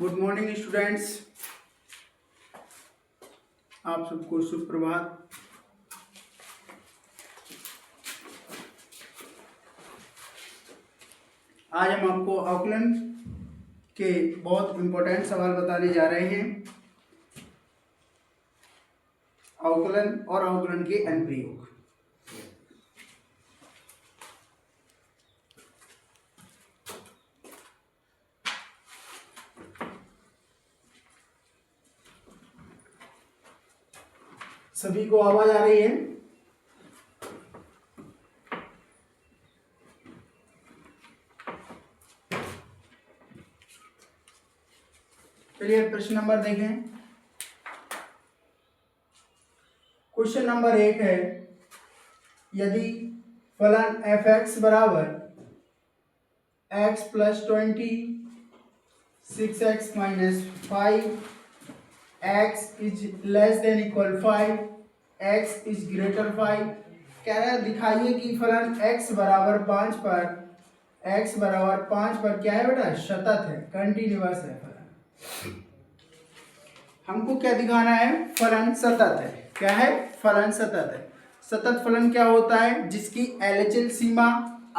Good morning students, आप सबको सुप्रभात। आज हम आपको अवकलन के बहुत इम्पोर्टेंट सवाल बताने जा रहे हैं। अवकलन और अवकलन के अनुप्रयोग। सभी को आवाज आ रही है? चलिए प्रश्न नंबर देखें। क्वेश्चन नंबर 1 है, यदि फलन f(x) बराबर x + 20 6x - 5 x < 5 x > 5 कह रहा है दिखाइए कि फलन x बराबर 5 पर क्या है बेटा? सतत है, कंटिन्यूअस है फलन। हमको क्या दिखाना है? फलन सतत है। क्या है? फलन सतत है। सतत फलन क्या होता है? जिसकी LHL सीमा,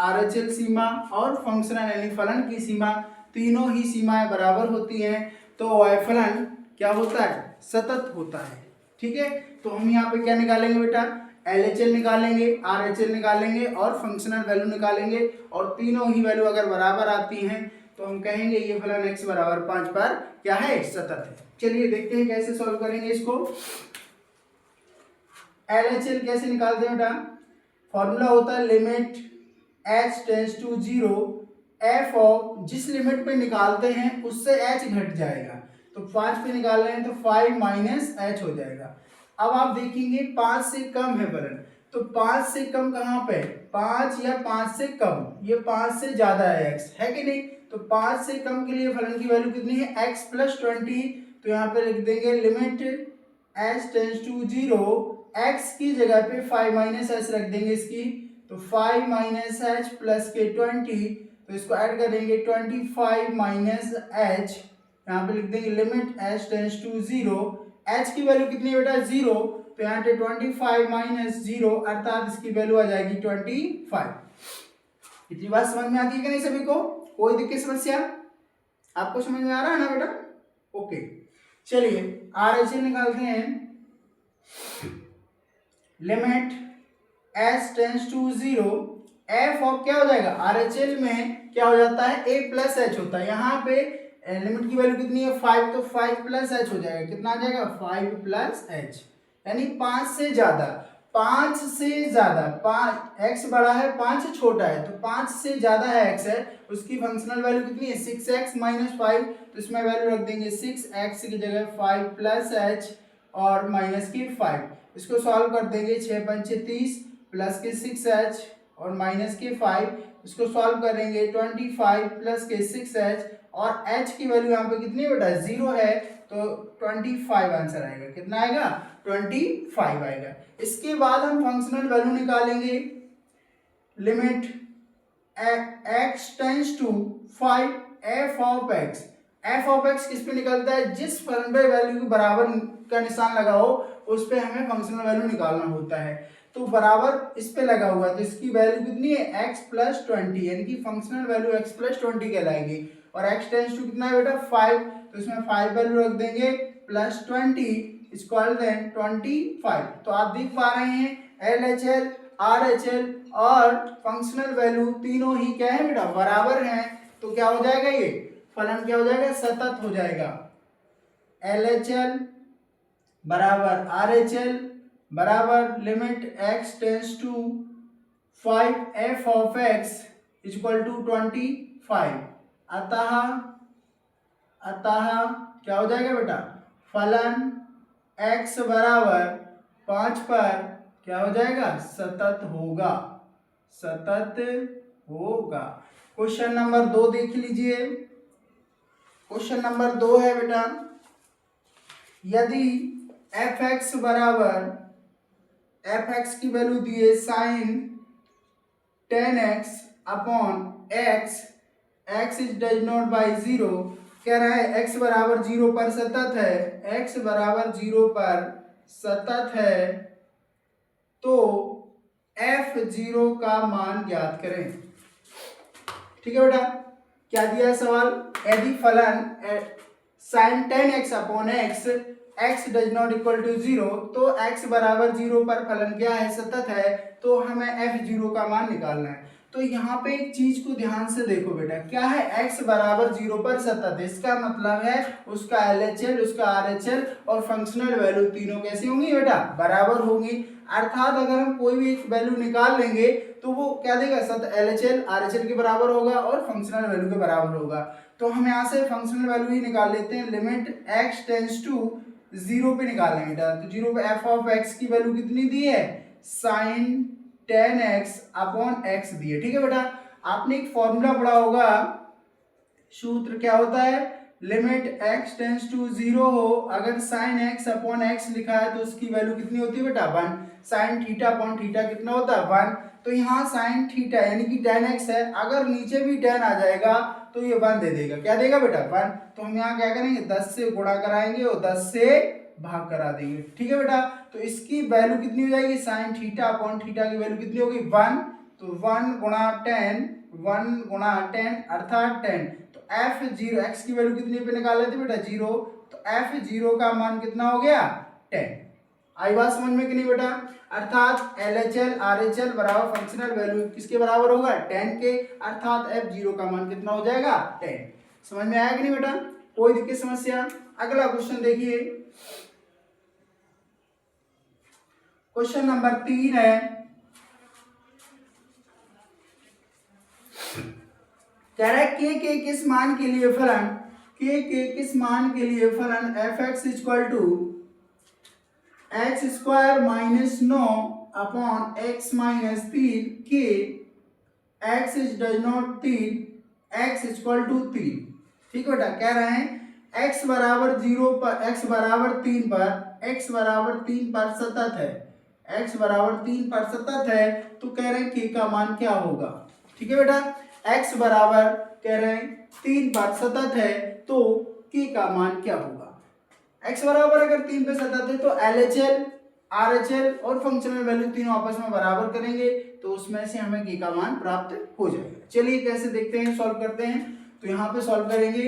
RHL सीमा और फंक्शनल यानी फलन की सीमा तीनों ही सीमाएं बराबर होती हैं, तो वह फलन क्या होता है? सतत होता है। ठीक है, तो हम यहाँ पे क्या निकालेंगे बेटा? LHL निकालेंगे, RHL निकालेंगे और फंक्शनल वैल्यू निकालेंगे, और तीनों ही वैल्यू अगर बराबर आती हैं तो हम कहेंगे ये फलन x बराबर 5 पर क्या है? सतत है। चलिए देखते हैं कैसे सॉल्व करेंगे इसको। LHL कैसे निकालते हैं बेटा? फॉर्मूला होता है limit h tends to 0 f of, जिस लिमिट पे निकालते हैं उससे h घट जाएगा, तो 5 पे निकाल रहे हैं तो 5 - h हो जाएगा। अब आप देखेंगे 5 से कम है फलन, तो 5 से कम कहाँ पे? 5 या 5 से कम, ये 5 से ज्यादा है x, है कि नहीं? तो 5 से कम के लिए फलन की वैल्यू कितनी है? x + 20, तो यहाँ पे लिख देंगे limit h tends to 0, x की जगह पे 5 - h रख देंगे इसकी, तो 5 - h प्लस के 20, तो इसको ऐड करेंगे 25 - h, यहाँ पे लिख देंगे limit h tends to 0, h की वैल्यू कितनी है बेटा? 0, तो यहाँ पे 25 - 0 अर्थात इसकी वैल्यू आ जाएगी 25। इतनी बात समझ में आती है कि नहीं सभी को? कोई दिक्कत समस्या आपको समझ में आ रहा है ना बेटा? ओके, चलिए RHL निकालते हैं। Limit h tends to 0, f of क्या हो जाएगा? RHL में क्या हो जाता है? a + h होता है। यहाँ पे लिमिट की वैल्यू कितनी है? 5, तो 5 + h हो जाएगा। कितना आ जाएगा? 5 + h, यानी 5 से ज्यादा। 5 से ज्यादा, 5 x बड़ा है 5 छोटा है, तो 5 से ज्यादा है x है, उसकी फंक्शनल वैल्यू कितनी है? 6x - 5, तो इसमें वैल्यू रख देंगे 6x की जगह 5 + h और माइनस की 5। इसको सॉल्व कर देंगे, 6 × 5 = 30 प्लस के 6h और माइनस के 5, इसको सॉल्व करेंगे 25 प्लस के 6h, और h की वैल्यू यहाँ पे कितनी है बेटा? 0 है, तो 25 आंसर आएगा। कितना आएगा? 25 आएगा। इसके बाद हम फंक्शनल वैल्यू निकालेंगे। Limit x tends to 5 f of x, f of x किस पे निकलता है? जिस फलन पे वैल्यू के बराबर का निशान लगा हो उस पे हमें फंक्शनल वैल्यू निकालना होता है, तो बराबर इस पे लगा हुआ है, तो इसकी वैल्यू कितनी है? x + 20, यानी कि फंक्शनल वैल्यू x + 20 कहलाएगी। और x टेंड्स टू कितना है बेटा? 5, तो इसमें 5 वैल्यू रख देंगे प्लस 20 इक्वल देन 25। तो आप देख पा रहे हैं LHL, RHL और फंक्शनल वैल्यू तीनों ही क्या है बेटा? बराबर हैं, तो क्या हो जाएगा? ये फलन क्या हो जाएगा? सतत हो जाएगा। LHL बराबर RHL बराबर limit x tends to 5 f of x equal to 25। अतः क्या हो जाएगा बेटा? फलन x बराबर 5 पर क्या हो जाएगा? सतत होगा। सतत होगा। क्वेश्चन नंबर 2 देख लीजिए। क्वेश्चन नंबर 2 है बेटा, यदि f(x) बराबर, f(x) की वैल्यू दी है sin 10x upon x, x is does not by 0, कह रहा है x बराबर 0 पर सतत है, x बराबर 0 पर सतत है, तो f0 का मान ज्ञात करें। ठीक है बेटा, क्या दिया है सवाल, यदि फलन sin 10x upon x does not equal to 0, तो x बराबर 0 पर फलन क्या है, सतत है, तो हमें f0 का मान निकालना है। तो यहाँ पे एक चीज को ध्यान से देखो बेटा, क्या है, x बराबर 0 पर सतत है, इसका मतलब है उसका LHL, उसका RHL और फंक्शनल वैल्यू तीनों कैसी होंगी बेटा, बराबर होंगी। अर्थात अगर हम कोई भी एक वैल्यू निकाल लेंगे तो वो क्या देगा, LHL RHL के बराबर होगा और फंक्शनल वैल्यू के बराबर होगा। तो हम यहाँ से फंक्शनल वैल्यू ही निकाल लेते हैं, लिमिट x टेंड्स टू 0 पे निकालेंगे बेटा। तो 0 पे f ऑफ x की वैल्यू कितनी दी है, sin 10x अपॉन x दी है। ठीक है बेटा, आपने एक फॉर्मूला पढ़ा होगा, सूत्र क्या होता है, लिमिट x टेंड्स टू 0 हो, अगर sin x अपॉन x लिखा है तो उसकी वैल्यू कितनी होती है बेटा, 1। sin थीटा अपॉन थीटा कितना होता है, 1। तो यहाँ sin थीटा यानी कि tan x है, अगर नीचे भी tan आ जाएगा तो ये 1 दे देगा, क्या देगा बेटा, 1। तो हम यहाँ क्या करेंगे, 10 से गुणा कराएंगे और 10 से भाग करा देंगे। ठीक है बेटा, तो इसकी वैल्यू कितनी हो जाएगी, sin थीटा अपॉन थीटा की वैल्यू कितनी होगी, 1। तो 1 गुणा 10, 1 गुणा 10 अर्थात 10। तो f0 x की वैल्यू कितनी पे निकाल लेते बेटा, 0। तो f0 का मान कितना हो गया, 10। आई बात समझ में कि नहीं बेटा, अर्थात LHL RHL बराबर फंक्शनल वैल्यू किसके बराबर होगा, 10 के, अर्थात f0 का मान कितना हो जाएगा, 10। समझ में आया कि नहीं बेटा, कोई दिक्कत समस्या। अगला क्वेश्चन देखिए, क्वेश्चन नंबर 3 है, कह रहा है के किस मान के लिए फलन, के किस मान के लिए फलन f(x) equal to x square minus 9 upon x minus 3 के x does not 3 x equal to 3। ठीक है बेटा, कह रहे हैं x बराबर 0 पर, x बराबर 3 पर, x बराबर 3 पर सतत है, x बराबर 3 पर सतत है, तो कह रहे हैं k का मान क्या होगा। ठीक है बेटा, x बराबर कह रहे हैं 3 पर सतत है, तो k का मान क्या होगा। x बराबर अगर 3 पे सतत है तो LHL RHL और फंक्शनल वैल्यू तीनों आपस में बराबर करेंगे, तो उसमें से हमें k का मान प्राप्त हो जाएगा। चलिए कैसे देखते हैं, सॉल्व करते हैं। तो यहाँ पे सॉल्व करेंगे,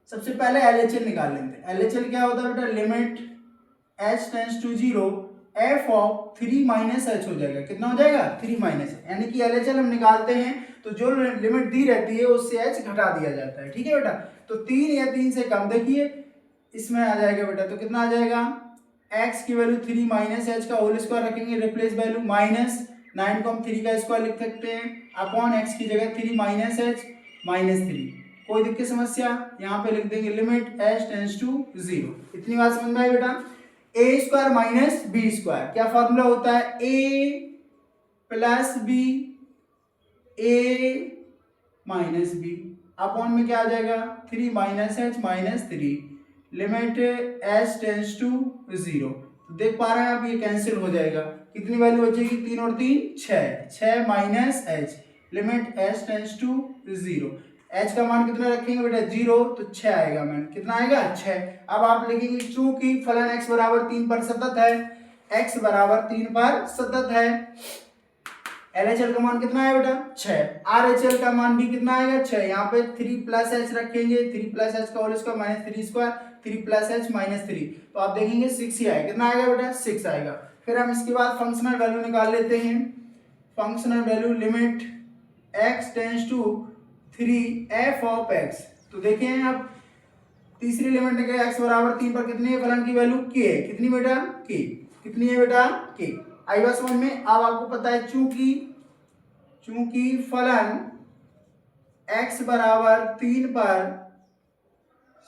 सबसे पहले LHL निकाल लेते हैं। LHL क्या होता है बेटा, limit h tends to 0 f of 3 minus h हो जाएगा, कितना हो जाएगा, 3 माइनस, यानी कि LHL हम निकालते हैं तो जो लिमिट दी रहती है उससे h घटा दिया जाता है। ठीक है बेटा, तो 3 या 3 से कम देखिए इसमें आ जाएगा बेटा, तो कितना आ जाएगा, x की वैल्यू 3 माइनस h का होल स्क्वायर रखेंगे, रिप्लेस वैल्यू माइनस 9 को हम 3 का स्क्वायर लिख सकते हैं, अपॉन x की जगह 3 माइनस h माइनस 3। कोई दिक्कत समस्या, यहाँ पे लिख देंगे लिमिट h टेंड्स टू 0। इतनी बात समझ में आई बेटा। a square minus B square, क्या फॉर्मूला होता है, a plus B, a minus B, upon में क्या आ जाएगा, 3 minus h minus 3, limit h tends to 0। तो देख पा रहे हैं आप, ये कैंसिल हो जाएगा, कितनी वैल्यू बचेगी, 3 और 3 6, 6 minus h, limit h tends to 0। h का मान कितना रखेंगे बेटा, 0, तो 6 आएगा, मान कितना आएगा, 6। अब आप लिखेंगे चूंकि फलन x बराबर 3 पर सतत है, x बराबर 3 पर सतत है, LHL का मान कितना है बेटा, 6, RHL का मान भी कितना आएगा, 6। यहाँ पे 3 प्लस h रखेंगे, 3 प्लस h का whole square minus 3 square, 3 plus h minus 3, तो आप देखेंगे 6 ही आएगा, कितना आएगा बेटा, 6 आएगा। फिर हम इसके बाद फंक्शनल वैल्यू निकाल लेते हैं। Functional value limit x tends to 3 f of x, तो देखें आप तीसरी लिमिट निकले, x बराबर 3 पर कितनी है फलन की वैल्यू, k है, कितनी बेटा, k, कितनी है बेटा, k। आई बात समझ में। अब आपको पता है चूंकि फलन x बराबर 3 पर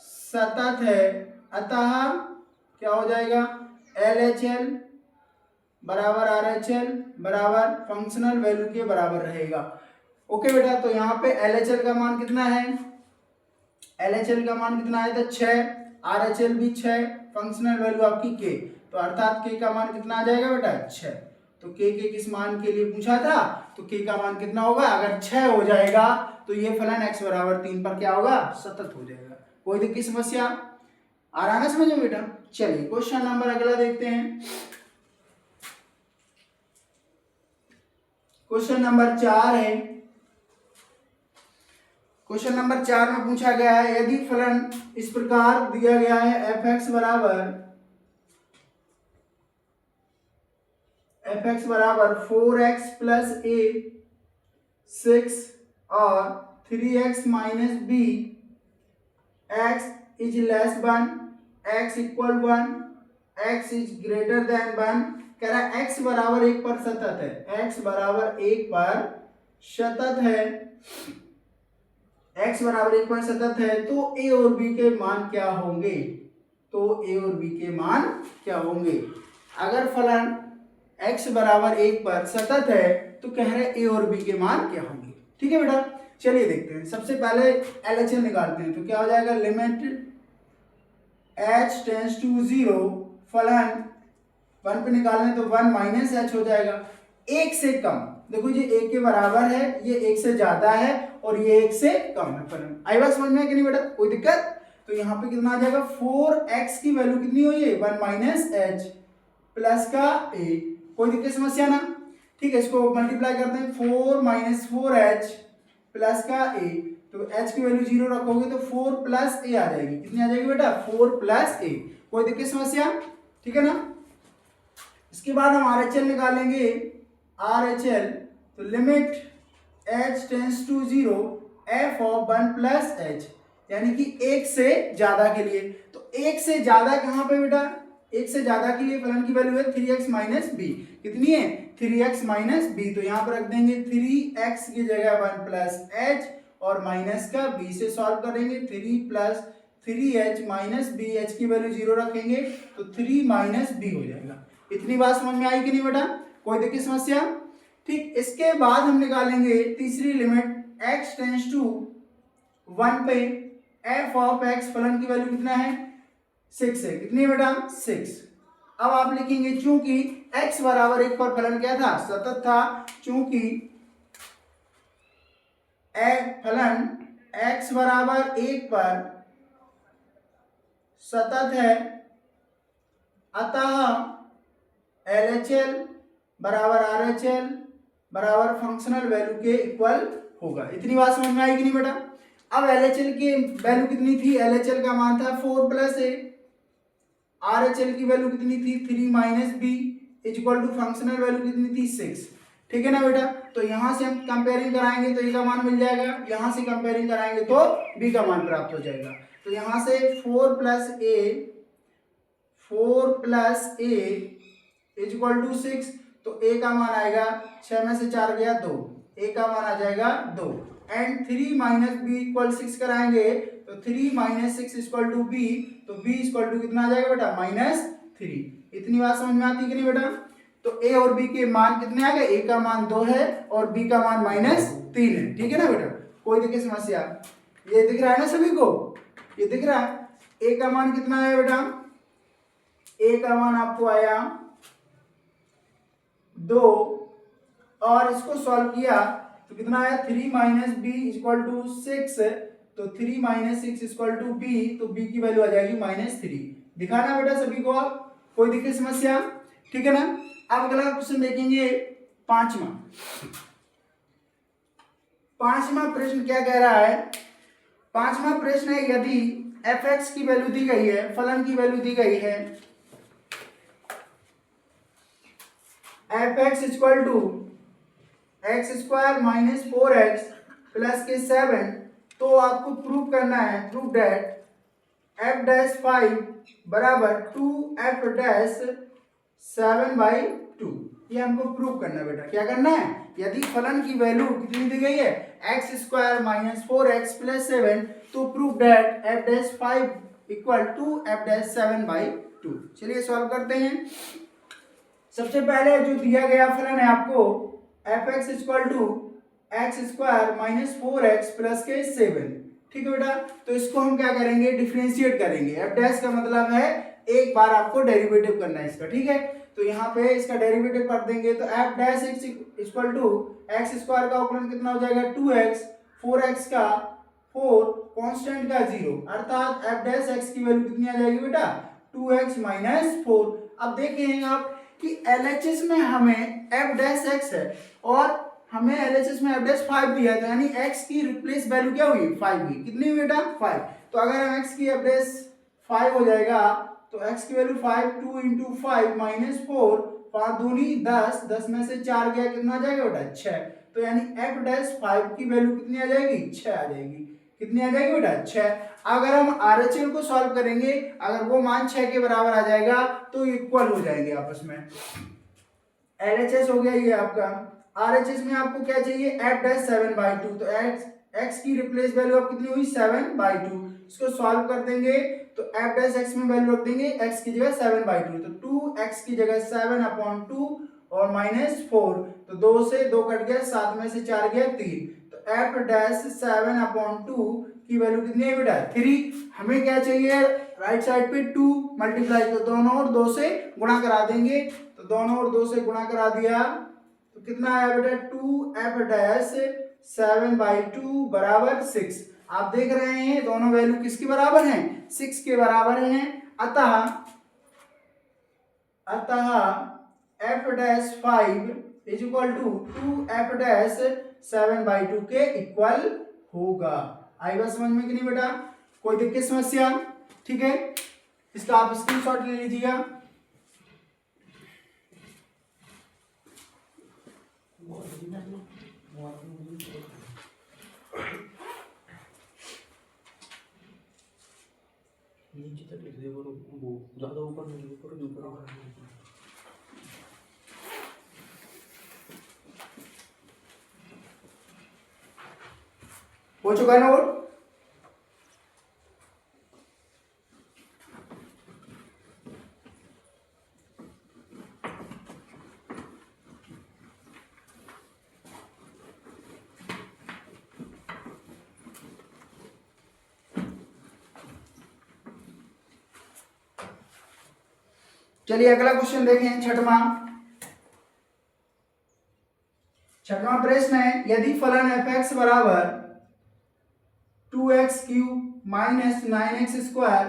सतत है, अतः क्या हो जाएगा, LHL बराबर RHL बराबर फंक्शनल वैल्यू के बराबर रहेगा। ओके बेटा, तो यहाँ पे LHL का मान कितना है, LHL का मान कितना आया था, 6, RHL भी 6, फंक्शनल वैल्यू आपकी k, तो अर्थात k का मान कितना आ जाएगा बेटा, 6। तो k के किस मान के लिए पूछा था, तो k का मान कितना होगा, अगर 6 हो जाएगा तो ये फलन x बराबर 3 पर क्या होगा, सतत हो जाएगा। कोई दिक्कत समस्या आ रहा है ना समझ में बेटा। चलिए क्वेश्चन नंबर अगला देखते हैं। क्वेश्चन नंबर 4 है। क्वेश्चन नंबर 4 में पूछा गया है यदि फलन इस प्रकार दिया गया है f(x) बराबर 4x प्लस a 6 और 3x minus b x is less 1 x equal 1 x is greater than 1। कह रहा है x बराबर 1 पर सतत है, x बराबर 1 पर सतत है, x बराबर 1 पर सतत है तो a और b के मान क्या होंगे, तो a और b के मान क्या होंगे। अगर फलन x बराबर 1 पर सतत है तो कह रहे a और b के मान क्या होंगे। ठीक है बेटा, चलिए देखते हैं। सबसे पहले LHS निकालते हैं तो क्या हो जाएगा, लिमिट h टेंड्स टू 0 फलन 1 पे निकालने तो 1 माइनस h हो जाएगा। 1 से कम, देखो ये 1 के बराबर है, ये 1 से ज्यादा है और ये 1 से कम है फलन। आई बात समझ में है कि नहीं बेटा, कोई दिक्कत। तो यहाँ पे कितना आ जाएगा, 4x की वैल्यू कितनी हुई है, 1 माइनस h प्लस का a। कोई दिक्कत समस्या ना, ठीक है। इसको मल्टीप्लाई करते हैं, 4 माइनस 4h प्लस का a, तो h की वैल्यू 0 रखोगे तो 4 प्लस a आ जाएगी। कितनी आ जाएगी बेटा, 4 प्लस a। कोई दिक्कत समस्या, ठीक है ना। इसके बाद हम RHL निकालेंगे, RHL तो limit h tends to 0 f of 1 plus h, यानी कि 1 से ज्यादा के लिए। तो 1 से ज्यादा कहाँ पे बेटा, 1 से ज्यादा के लिए फलन की वैल्यू है 3x माइनस b। कितनी है, 3x माइनस b। तो यहाँ पर रख देंगे 3x की जगह 1 प्लस h और माइनस का b से सॉल्व करेंगे। 3 plus 3h minus b, h की वैल्यू 0 रखेंगे तो 3 माइनस b हो जाएगा। इतनी बात समझ में आई कि नहीं बेटा, कोई दिक्कत समस्या। ठीक, इसके बाद हम निकालेंगे तीसरी लिमिट x टेंड्स टू 1 पे f ऑफ x, फलन की वैल्यू कितना है, 6 है। कितनी है बेटा, 6। अब आप लिखेंगे चूंकि x बराबर 1 पर फलन क्या था, सतत था। चूंकि फलन x बराबर 1 पर सतत है अतः LHL बराबर RHL बराबर फंक्शनल वैल्यू के इक्वल होगा। इतनी बात समझ में आई कि नहीं बेटा। अब LHL की वैल्यू कितनी थी, LHL का मान था 4 प्लस a, RHL की वैल्यू कितनी थी 3 minus b equal to functional value कितनी थी 6। ठीक है ना बेटा। तो यहाँ से हम कंपेयरिंग कराएंगे तो a का मान मिल जाएगा, यहाँ से कंपेयरिंग कराएंगे तो b का मान प्राप्त हो जाएगा। तो यहाँ से 4 प्लस a इक्वल टू 6, तो a का मान आएगा 6 में से 4 गया 2, a का मान आ जाएगा 2 एंड 3 माइनस b इक्वल 6 कराएंगे तो 3 माइनस 6 इक्वल टू b, तो b इक्वल टू कितना आ जाएगा बेटा, -3। इतनी बात समझ में आती है कि नहीं बेटा। तो a और b के मान कितने आ गए, a का मान 2 है और b का मान -3 है। ठीक है ना बेटा, कोई दिक्कत समस्या। ये दिख रहा है ना सभी को, ये दिख रहा है। a का मान कितना है बेटा, a का मान आपको आया 2 और इसको सॉल्व किया तो कितना आया, 3 माइनस बी इक्वल टू 6, तो 3 माइनस 6 इक्वल टू बी, तो बी की वैल्यू आ जाएगी -3। दिखाना बेटा सभी को आप, कोई दिक्कत समस्या, ठीक है ना। अब अगला क्वेश्चन देखेंगे, पांचवा प्रश्न क्या कह रहा है। पांचवा प्रश्न है यदि f(x) की वैल्यू दी गई है, फलन की वैल्यू दी गई है f(x) equal to x² minus 4x plus के 7, तो आपको प्रूव करना है, प्रूव दैट f'5 बराबर 2f'7/2। ये हमको प्रूव करना है बेटा। क्या करना है, यदि फलन की वैल्यू कितनी दी गई है, x² माइनस 4x प्लस 7, तो prove that f'5 equal to f'7/2। चलिए सॉल्व करते हैं। सबसे पहले जो दिया गया फलन है आपको f(x) equal to x² minus 4x plus के 7। ठीक है बेटा, तो इसको हम क्या करेंगे, डिफरेंशिएट करेंगे। f' का मतलब है एक बार आपको डेरिवेटिव करना है इसका। ठीक है, तो यहाँ पे इसका डेरिवेटिव कर देंगे तो F dash X equal to X square का अवकलन कितना हो जाएगा 2x, 4x का 4, कांस्टेंट का 0, अर्थात एफ डैश एक्स की वैल्यू कितनी आ जाएगी बेटा 2x माइनस 4। अब देखें आप कि एलएचएस में हमें एफ डैश एक्स है और हमें एलएचएस में एफ डैश 5 दिया है, तो यानी x की रिप्लेस वैल्यू क्या हुई 5 हुई। कितनी हुई बेटा 5। तो अगर हम x की एफ डैश 5 हो जाएगा तो x की वैल्यू 5, 2 इंटू 5 माइनस 4, 5 दूनी 10, 10 में से 4 गया कितना आ जाएगा बेटा 6। तो यानी एफ डैश 5 की वैल्यू कितनी आ जाएगी 6 आ जाएगी। कितनी आ जाएगी बेटा 6। अगर हम आरएचएल को सॉल्व करेंगे, अगर वो मान 6 के बराबर आ जाएगा तो इक्वल हो जाएंगे आपस में। एलएचएस हो गया ये आपका। आरएचएस में आपको क्या चाहिए एफ डैश 7/2, तो एक्स की रिप्लेस वैल्यू अब कितनी हुई 7/2। इसको सॉल्व कर देंगे तो एफ डैश एक्स में वैल्यू रख देंगे एक्स की जगह 7/2, तो 2x की जगह 7/2 और माइनस 4, तो 2 से 2 कट गया, 7 में से 4 गया 3, तो एफ डैश 7/2 की वैल्यू कितनी है बेटा 3। हमें क्या चाहिए राइट साइड पे 2 मल्टीप्लाई, तो दोनों और 2 से गुणा करा देंगे, तो दोनों और 2 से गुणा करा दिया तो कितना आया बेटा 2f डैश 7/2 बराबर 6। आप देख रहे हैं दोनों वैल्यू किसके बराबर हैं 6 के बराबर हैं। अतः f dash 5 is equal to 2f dash 7/2 के इक्वल होगा। आई बात समझ में कि नहीं बेटा, कोई दिक्कत समस्या? ठीक है, इसका आप स्क्रीनशॉट ले लीजिएगा। नीचे तक लिख दे, वो ज्यादा ऊपर नहीं, ऊपर हो चुका है नोट? चलिए अगला क्वेश्चन देखें, छठवां प्रश्न है यदि फलन fx बराबर 2x cube minus 9x square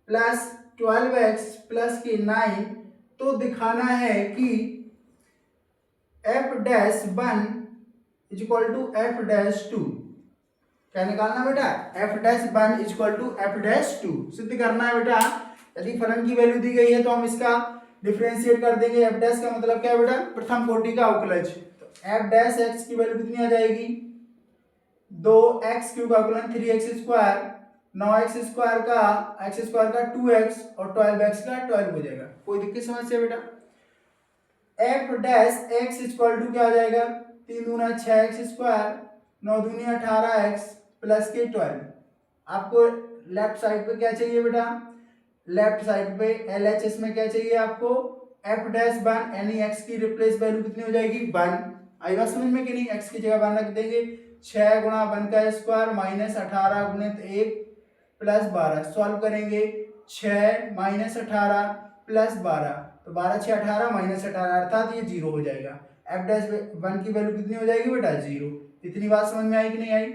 plus 12x plus के 9, तो दिखाना है कि f dash 1 is equal to f dash 2। क्या निकालना बेटा f dash 1 is equal to f dash 2 सिद्ध करना है बेटा। यदि फलन की वैल्यू दी गई है तो हम इसका डिफरेंशिएट कर देंगे। f डैश का मतलब क्या है बेटा प्रथम कोटि का अवकलज, तो f डैश x की वैल्यू कितनी आ जाएगी 2x क्यूब का अवकलन 3x स्क्वायर, 9x स्क्वायर का x स्क्वायर का 2x और 12x का 12 हो जाएगा। कोई दिक्कत समस्या बेटा? f dash x equal to क्या आ जाएगा 3 दूना 6x स्क्वायर, 9 दूनी 18x प्लस के 12। आपको लेफ्ट साइड पे क्या चाहिए बेटा, लेफ्ट साइड पे LHS में क्या चाहिए आपको f डैश 1, यानी x की रिप्लेस वैल्यू कितनी हो जाएगी 1। आई बात समझ में कि नहीं? x की जगह 1 रख देंगे, 6 गुणा 1 का स्क्वायर माइनस 18 गुणित 1 प्लस 12। सॉल्व करेंगे 6 माइनस 18 प्लस 12, तो 12 6 18 माइनस 18 अर्थात ये 0 हो जाएगा। f डैश 1 की वैल्यू कितनी हो जाएगी बेटा 0। इतनी बात समझ में आई कि नहीं आई?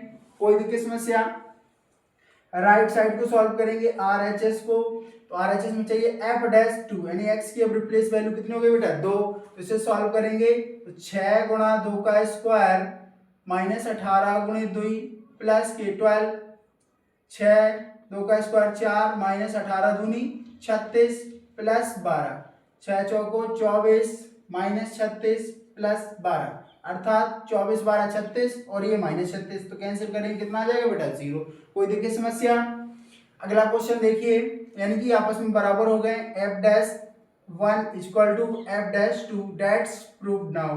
कोई दिक्कत समस्या? राइट साइड को सॉल्व करेंगे RHS को, तो RHS में चाहिए f डैश 2, यानी x की अब रिप्लेस वैल्यू कितनी हो गई बेटा 2, तो इसे सॉल्व करेंगे तो 6 गुणा 2 का स्क्वायर माइनस 18 गुणित 2 प्लस के 12, 6 2 का स्क्वायर 4 माइनस 18 दूनी 36 प्लस 12, 6 चौको 24 माइनस 36 प्लस 12 अर्थात 24 12 36 और ये माइनस 36, तो कैंसिल करेंगे कितना आ जाएगा बेटा 0। कोई दिक्कत समस्या? अगला क्वेश्चन देखिए, यानी कि आपस में बराबर हो गए f dash 1 equal to f dash 2 that's proved now.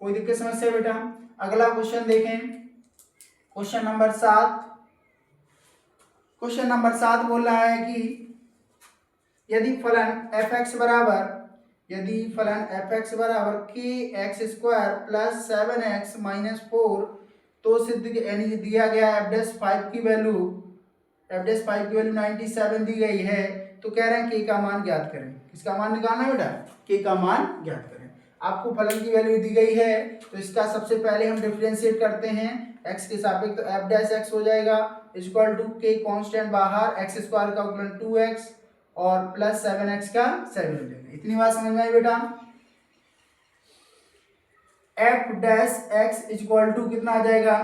कोई दिक्कत समस्या बेटा? अगला क्वेश्चन देखें, क्वेश्चन नंबर 7। क्वेश्चन नंबर 7 बोल रहा है कि यदि फलन fx बराबर kx square plus 7x minus 4, तो सिद्ध यानी दिया गया f डैश 5 की वैल्यू 97 दी गई है, तो कह रहे हैं के का मान ज्ञात करें। किसका मान निकालना है बेटा? के का मान ज्ञात करें। आपको फलन की वैल्यू दी गई है तो इसका सबसे पहले हम डिफरेंशिएट करते हैं x के सापेक्ष, तो f डैश x हो जाएगा इक्वल टू के कांस्टेंट बाहर x स्क्वायर का उलट 2x और प्लस 7x का 7 हो जाएगा। इतनी बात समझ में आई बेटा? f dash x equal to कितना आ जाएगा?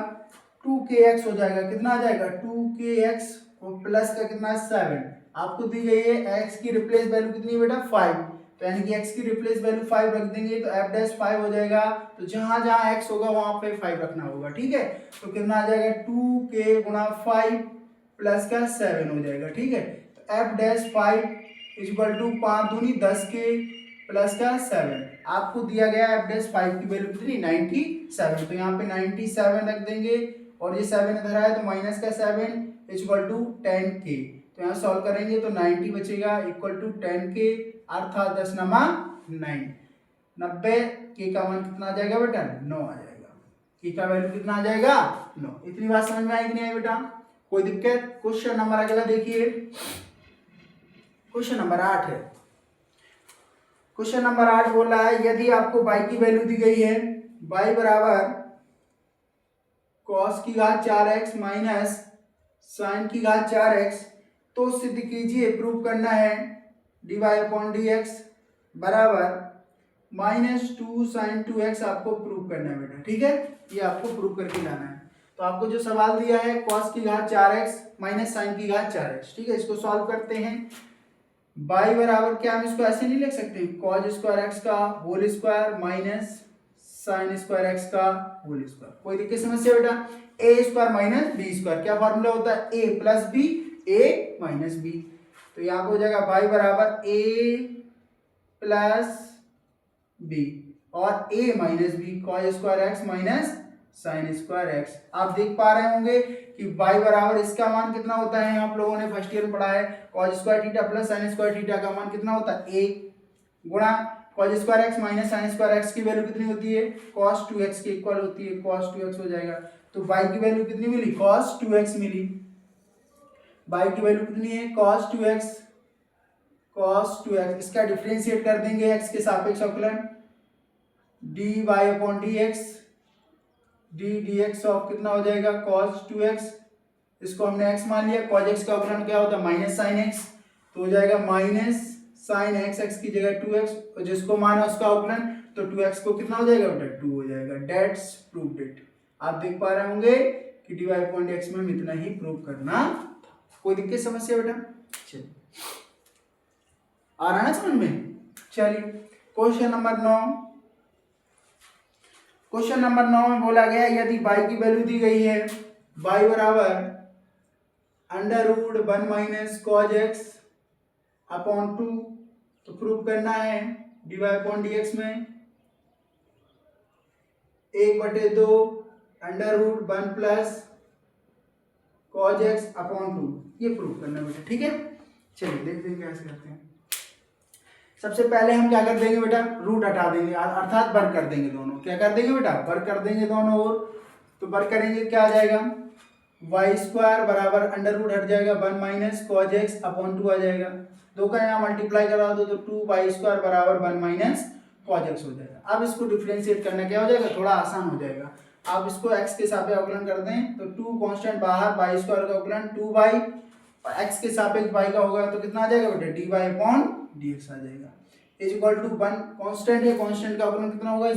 2kx हो जाएगा। कितना आ जाएगा? 2kx और प्लस का कितना 7। आपको दी गई है x की रिप्लेस वैल्यू कितनी है बेटा? 5, तो यानी कि x की रिप्लेस वैल्यू 5 रख देंगे तो f डैश 5 हो जाएगा। तो जहां जहां x होगा वहां पे 5 रखना होगा, ठीक है। तो कितना आ जाएगा? 2k गुणा 5 प्लस का 7 हो जाएगा, ठीक है। तो f डैश 5 इक्वल टू 5 दूनी 10k प्लस का 7। आपको दिया गया f डैश 5 की वैल्यू कितनी? 97। तो यहाँ पे 97 रख देंगे और ये 7 इधर आया तो माइनस का 7 इक्वल टू 10k। तो यहाँ सॉल्व करेंगे तो 90 बचेगा इक्वल टू 10k अर्थात 10 नमा 9। 90 के का मान कितना आ जाएगा बेटा? 9 आ जाएगा। के का वैल्यू कितना आ जाएगा? 9। इतनी बात समझ में आई कि नहीं आई बेटा? कोई दिक्कत? क्वेश्चन नंबर अगला देखिए, क्वेश्चन नंबर 8 है। क्वेश्चन नंबर 8 बोल रहा है यदि आपको y की वैल्यू दी गई है y बराबर cos की घात 4x माइनस sin की घात 4x, तो सिद्ध कीजिए, प्रूव करना है dy/dx बराबर -2 sin 2x आपको प्रूव करना है बेटा, ठीक है। ये आपको प्रूव करके लाना है। तो आपको जो सवाल दिया है cos की घात 4x माइनस sin की घात 4x, ठीक है। इसको सॉल्व करते हैं। y बराबर क्या, हम इसको ऐसे नहीं लिख सकते, cos स्क्वायर x का whole square minus sin square x का होल स्क्वायर। कोई दिक्कत समस्या बेटा? a square minus b square, क्या फॉर्मूला होता है? a plus b a minus b। तो यहाँ पे हो जाएगा y बराबर a प्लस b और a minus b cos square x minus sin square x। आप देख पा रहे होंगे कि y बराबर इसका मान कितना होता है, आप लोगों ने फर्स्ट ईयर में पढ़ा है, cos square theta plus sin square theta का मान कितना होता है? a गुणा cos square x minus sin square x की वैल्यू कितनी होती है? cos 2x के इक्वल होती है, cos 2x हो जाएगा। तो y की वैल्यू कितनी मिली? cos 2x मिली। y की वैल्यू कितनी है? cos 2x, cos 2x। इसका डिफरेंशिएट कर देंगे x के सापेक्ष अवकलन, dy/dx, dx ऑफ कितना हो जाएगा? cos 2x। इसको हमने x मान लिया, cos x का अवकलन क्या होता है? माइनस sin x, तो हो जाएगा माइनस sin x, x की जगह 2x, और जिसको माना उसका अवकलन, तो 2x को कितना हो जाएगा बेटा? 2 हो जाएगा। That's proved it. आप देख पा रहे होंगे कि dy/dx में इतना ही प्रूव करना था। कोई दिक्कत समस्या बेटा? चलिए, आ रहा है समझ में? चलिए क्वेश्चन नंबर 9। क्वेश्चन नंबर 9 में बोला गया यदि y की वैल्यू दी गई है y बराबर √1 माइनस cos x अपॉन 2, तो प्रूव करना है dy/dx में 1/2 √1 प्लस cos x अपॉन 2, ये प्रूव करना बेटा, ठीक है। चलिए देखते हैं कैसे करते हैं। सबसे पहले हम क्या कर देंगे बेटा? रूट हटा देंगे, अर्थात वर्ग कर देंगे दोनों। क्या कर देंगे बेटा? वर्ग कर देंगे दोनों ओर। तो वर्ग करेंगे क्या आ जाएगा? y स्क्वायर बराबर अंडर रूट हट जाएगा 1 माइनस cos x अपॉन 2 आ जाएगा। दो का यहाँ मल्टीप्लाई करा दो तो 2y स्क्वायर बराबर 1 माइनस cos x हो जाएगा। अब इसको डिफरेंशिएट करना क्या हो जाएगा? थोड़ा आसान हो जाएगा। आप इसको x के सापेक्ष अवकलन कर दें तो 2 कांस्टेंट बाहर, y स्क्वायर का अवकलन 2y और x के सापेक्ष y का होगा तो कितना आ जाएगा बेटा? dy/dx आ जाएगा। इज इक्वल टू 1 कांस्टेंट है, कांस्टेंट का अवकलन कितना होगा?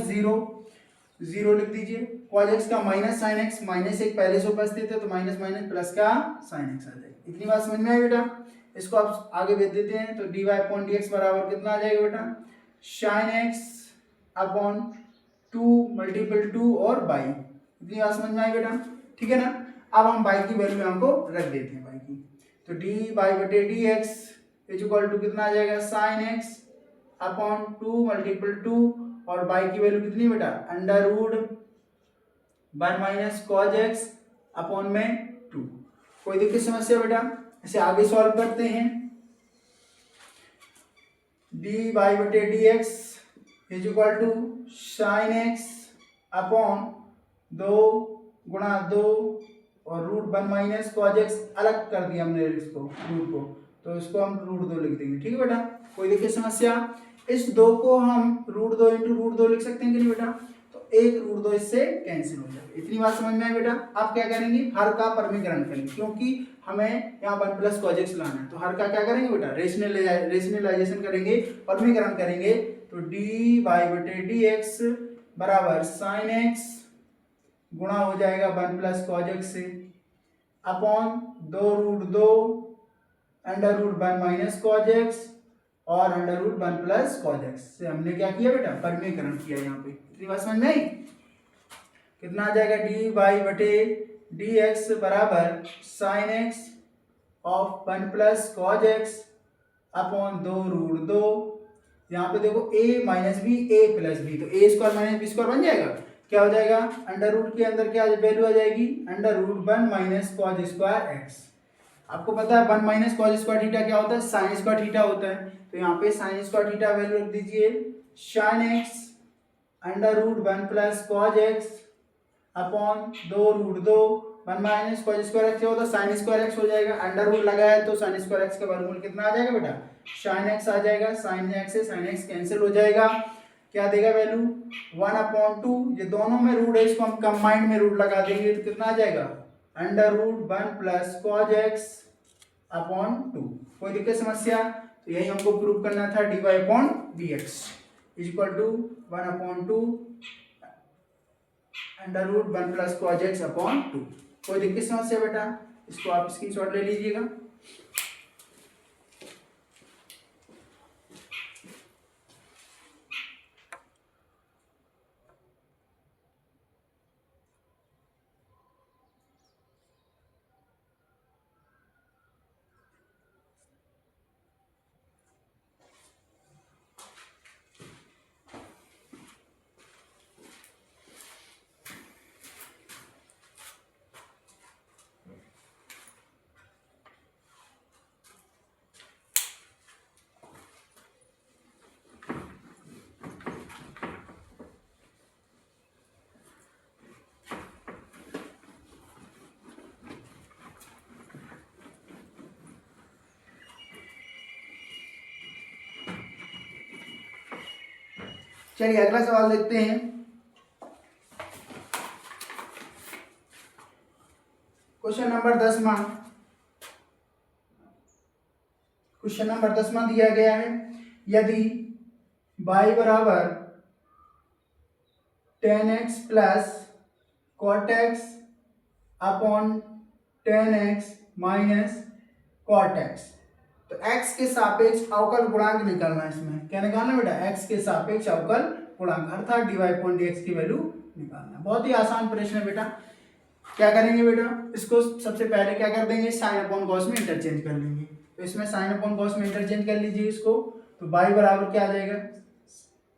0 लिख दीजिए। cos x का माइनस sin x, माइनस एक पहले से उपस्थित है तो माइनस माइनस प्लस का sin x आ जाएगा। इतनी बात समझ में आई बेटा? इसको आप आगे भेज देते हैं तो dy/dx बराबर कितना आ जाएगा बेटा? sin x अपॉन 2 मल्टीपल 2 और y। इतनी बात समझ में आई बेटा? ठीक है ना। अब हम y की वैल्यू यहाँ को रख देते हैं y की, तो dy/dx इज इक्वल टू कितना आ जाएगा? sin x अपॉन 2 मल्टीपल 2 और y की वैल्यू कितनी बेटा? √1 माइनस cos x अपॉन में 2। कोई दिक्कत समस्या बेटा? इसे आगे सॉल्व करते हैं। dy/dx is equal to sin x upon 2 गुणा 2 और √1 माइनस cos x अलग कर दिया हमने इसको रूट को, तो इसको हम √2 लिख देंगे। ठीक है बेटा, कोई देखिए समस्या। इस 2 को हम √2 इंटू √2 लिख सकते हैं कि नहीं बेटा, तो 1 √2 इससे कैंसिल हो जाएगा। इतनी बात समझ में आई बेटा। आप क्या करेंगे, हर का परमीकरण करेंगे, क्योंकि हमें यहाँ 1 प्लस cos x लाना है, तो हर का क्या करेंगे बेटा, रेशनलाइजेशन करेंगे, परमीकरण करेंगे। तो dy/dx बराबर sin x गुणा हो जाएगा 1 प्लस cos x से अपॉन 2 √2 √1 माइनस cos x और √1 प्लस cos x से हमने क्या किया बेटा, परमीकरण किया। यहाँ पे इतनी बात समझ में आई। कितना आ जाएगा, dy/dx बराबर sin x of 1 plus cos x upon 2 √2। यहाँ पे देखो a minus b a plus b, तो a square minus B square बन जाएगा। क्या हो जाएगा, अंडर रूट के अंदर क्या वैल्यू आ जाएगी, √1 माइनस cos स्क्वायर x। आपको पता है 1 माइनस cos स्क्वायर थीटा क्या होता है, साइन स्क्वायर थीटा होता है। तो यहाँ पे साइन स्क्वायर थीटा वैल्यू रख दीजिए, sin x √1 plus cos x upon 2 √2 1 minus cos square x क्या होता है, साइन स्क्वायर x हो जाएगा। अंडर रूट लगाया है तो साइन स्क्वायर x का वर्गमूल कितना आ जाएगा बेटा, sin x आ जाएगा। sin x से sin x कैंसिल हो जाएगा। क्या देगा वैल्यू, 1/2। ये दोनों में रूट है, इसको हम कंबाइंड में रूट लगा देंगे तो कितना आ जाएगा, √1 प्लस cos x अपॉन 2। कोई दिक्कत समस्या, तो यही हमको प्रूव करना था, dy/dx equal to 1/2 √1 plus cos x upon 2। कोई दिक्कत समस्या बेटा, इसको आप स्क्रीनशॉट ले लीजिएगा। चलिए अगला सवाल देखते हैं। क्वेश्चन नंबर 10वां, क्वेश्चन नंबर 10वां दिया गया है, यदि y बराबर tan x plus cot x upon tan x minus cot x, तो x के सापेक्ष अवकल गुणांक निकालना है। इसमें क्या निकालना बेटा, x के सापेक्ष अवकल गुणांक अर्थात dy/dx की वैल्यू निकालना। बहुत ही आसान प्रश्न है बेटा। क्या करेंगे बेटा, इसको सबसे पहले क्या कर देंगे, साइन अपॉन कॉस में इंटरचेंज कर लेंगे। तो इसमें साइन अपॉन कॉस में इंटरचेंज कर लीजिए इसको, तो y बराबर क्या आ जाएगा,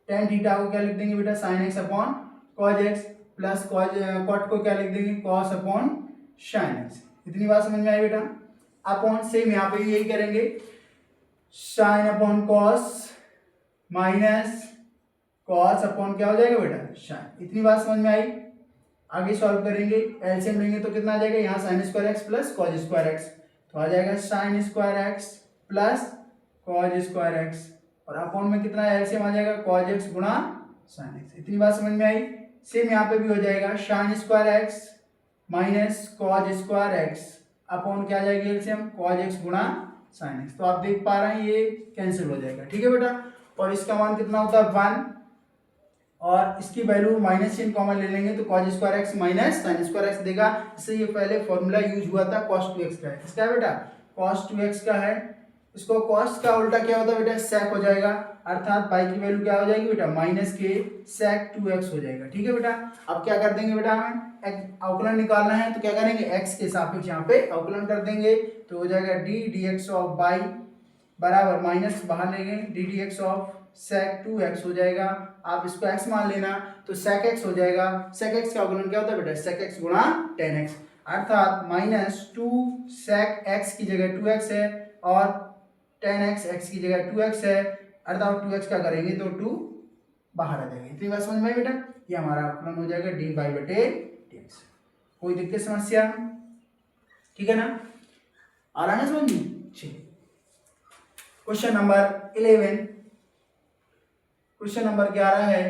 tan थीटा को क्या लिख देंगे बेटा, sin x upon cos x plus cot को क्या लिख देंगे, cos अपॉन sin x। इतनी बात समझ में आई बेटा। अपॉन सेम यहाँ पे यही करेंगे, sin upon cos minus cos upon क्या हो जाएगा बेटा, sin। इतनी बात समझ में आई। आगे सॉल्व करेंगे, एलसीएम लेंगे तो कितना आ जाएगा, यहाँ sin square x plus cos square x, तो आ जाएगा sin square x plus cos square x, और अपॉन में कितना एलसीएम आ जाएगा, cos x गुणा sin x। इतनी बात समझ में आई। सेम यहाँ पे भी हो जाएगा, sin square x minus cos square x upon क्या आ जाएगी एलसीएम, cos x गुणा sin x। तो आप देख पा रहे हैं ये कैंसिल हो जाएगा। ठीक है बेटा, और इसका मान कितना होता है 1, और इसकी वैल्यू माइनस चिन्ह कॉमन ले लेंगे तो cos square x minus sin square x देगा। इससे ये पहले फॉर्मूला यूज हुआ था cos 2x का है। इसका है बेटा cos 2x का है। इसको cos का उल्टा क्या होता है बेटा, sec हो जाएगा, अर्थात y की वैल्यू क्या हो जाएगी बेटा, माइनस के sec 2x हो जाएगा। ठीक है बेटा, अब क्या कर देंगे बेटा, हमें अवकलन निकालना है तो क्या करेंगे, x के सापेक्ष यहाँ पे अवकलन कर देंगे, तो हो जाएगा d dx ऑफ y बराबर माइनस बाहर लेंगे d dx of sec 2x हो जाएगा। आप इसको x मान लेना तो sec x हो जाएगा। sec x का अवकलन क्या होता है बेटा, sec x गुणा tan x, अर्थात माइनस 2 sec x की जगह 2x है और tan x x की जगह 2x है, अर्थात 2x का करेंगे तो 2 बाहर आ जाएगा। इतनी बात समझ में आई बेटा, ये हमारा अवकलन हो जाएगा dy/dx। कोई दिक्कत समस्या, ठीक है ना, आ रहा है ना समझ में। क्वेश्चन नंबर 11, क्वेश्चन नंबर 11 है,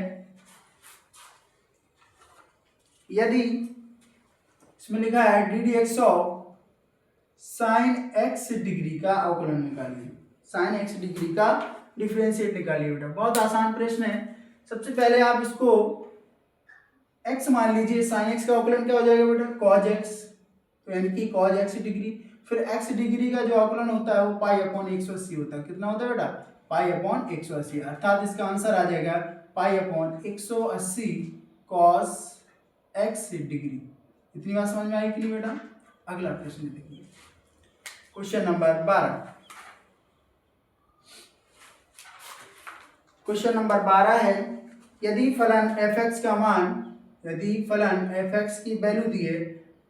यदि इसमें लिखा है D d x of sine x degree का अवकलन निकालिए, साइन एक्स डिग्री का डिफरेंशिएट निकालिए बेटा। बहुत आसान प्रश्न है। सबसे पहले आप इसको x मान लीजिए, साइन एक्स का अवकलन क्या हो जाएगा बेटा, कॉज एक्स, तो यानी कि कॉज एक्स डिग्री, फिर x डिग्री का जो अवकलन होता है वो पाई अपॉन 180 होता है। कितना होता है बेटा, पाई अपॉन 180, अर्थात इसका आंसर आ जाएगा pi upon 180 cos x degree. इतनी बात समझ में आई कि नहीं बेटा। अगला प्रश्न देखिए, क्वेश्चन नंबर 12, क्वेश्चन नंबर 12 है, यदि फलन f(x) का मान, यदि फलन f(x) की वैल्यू दिए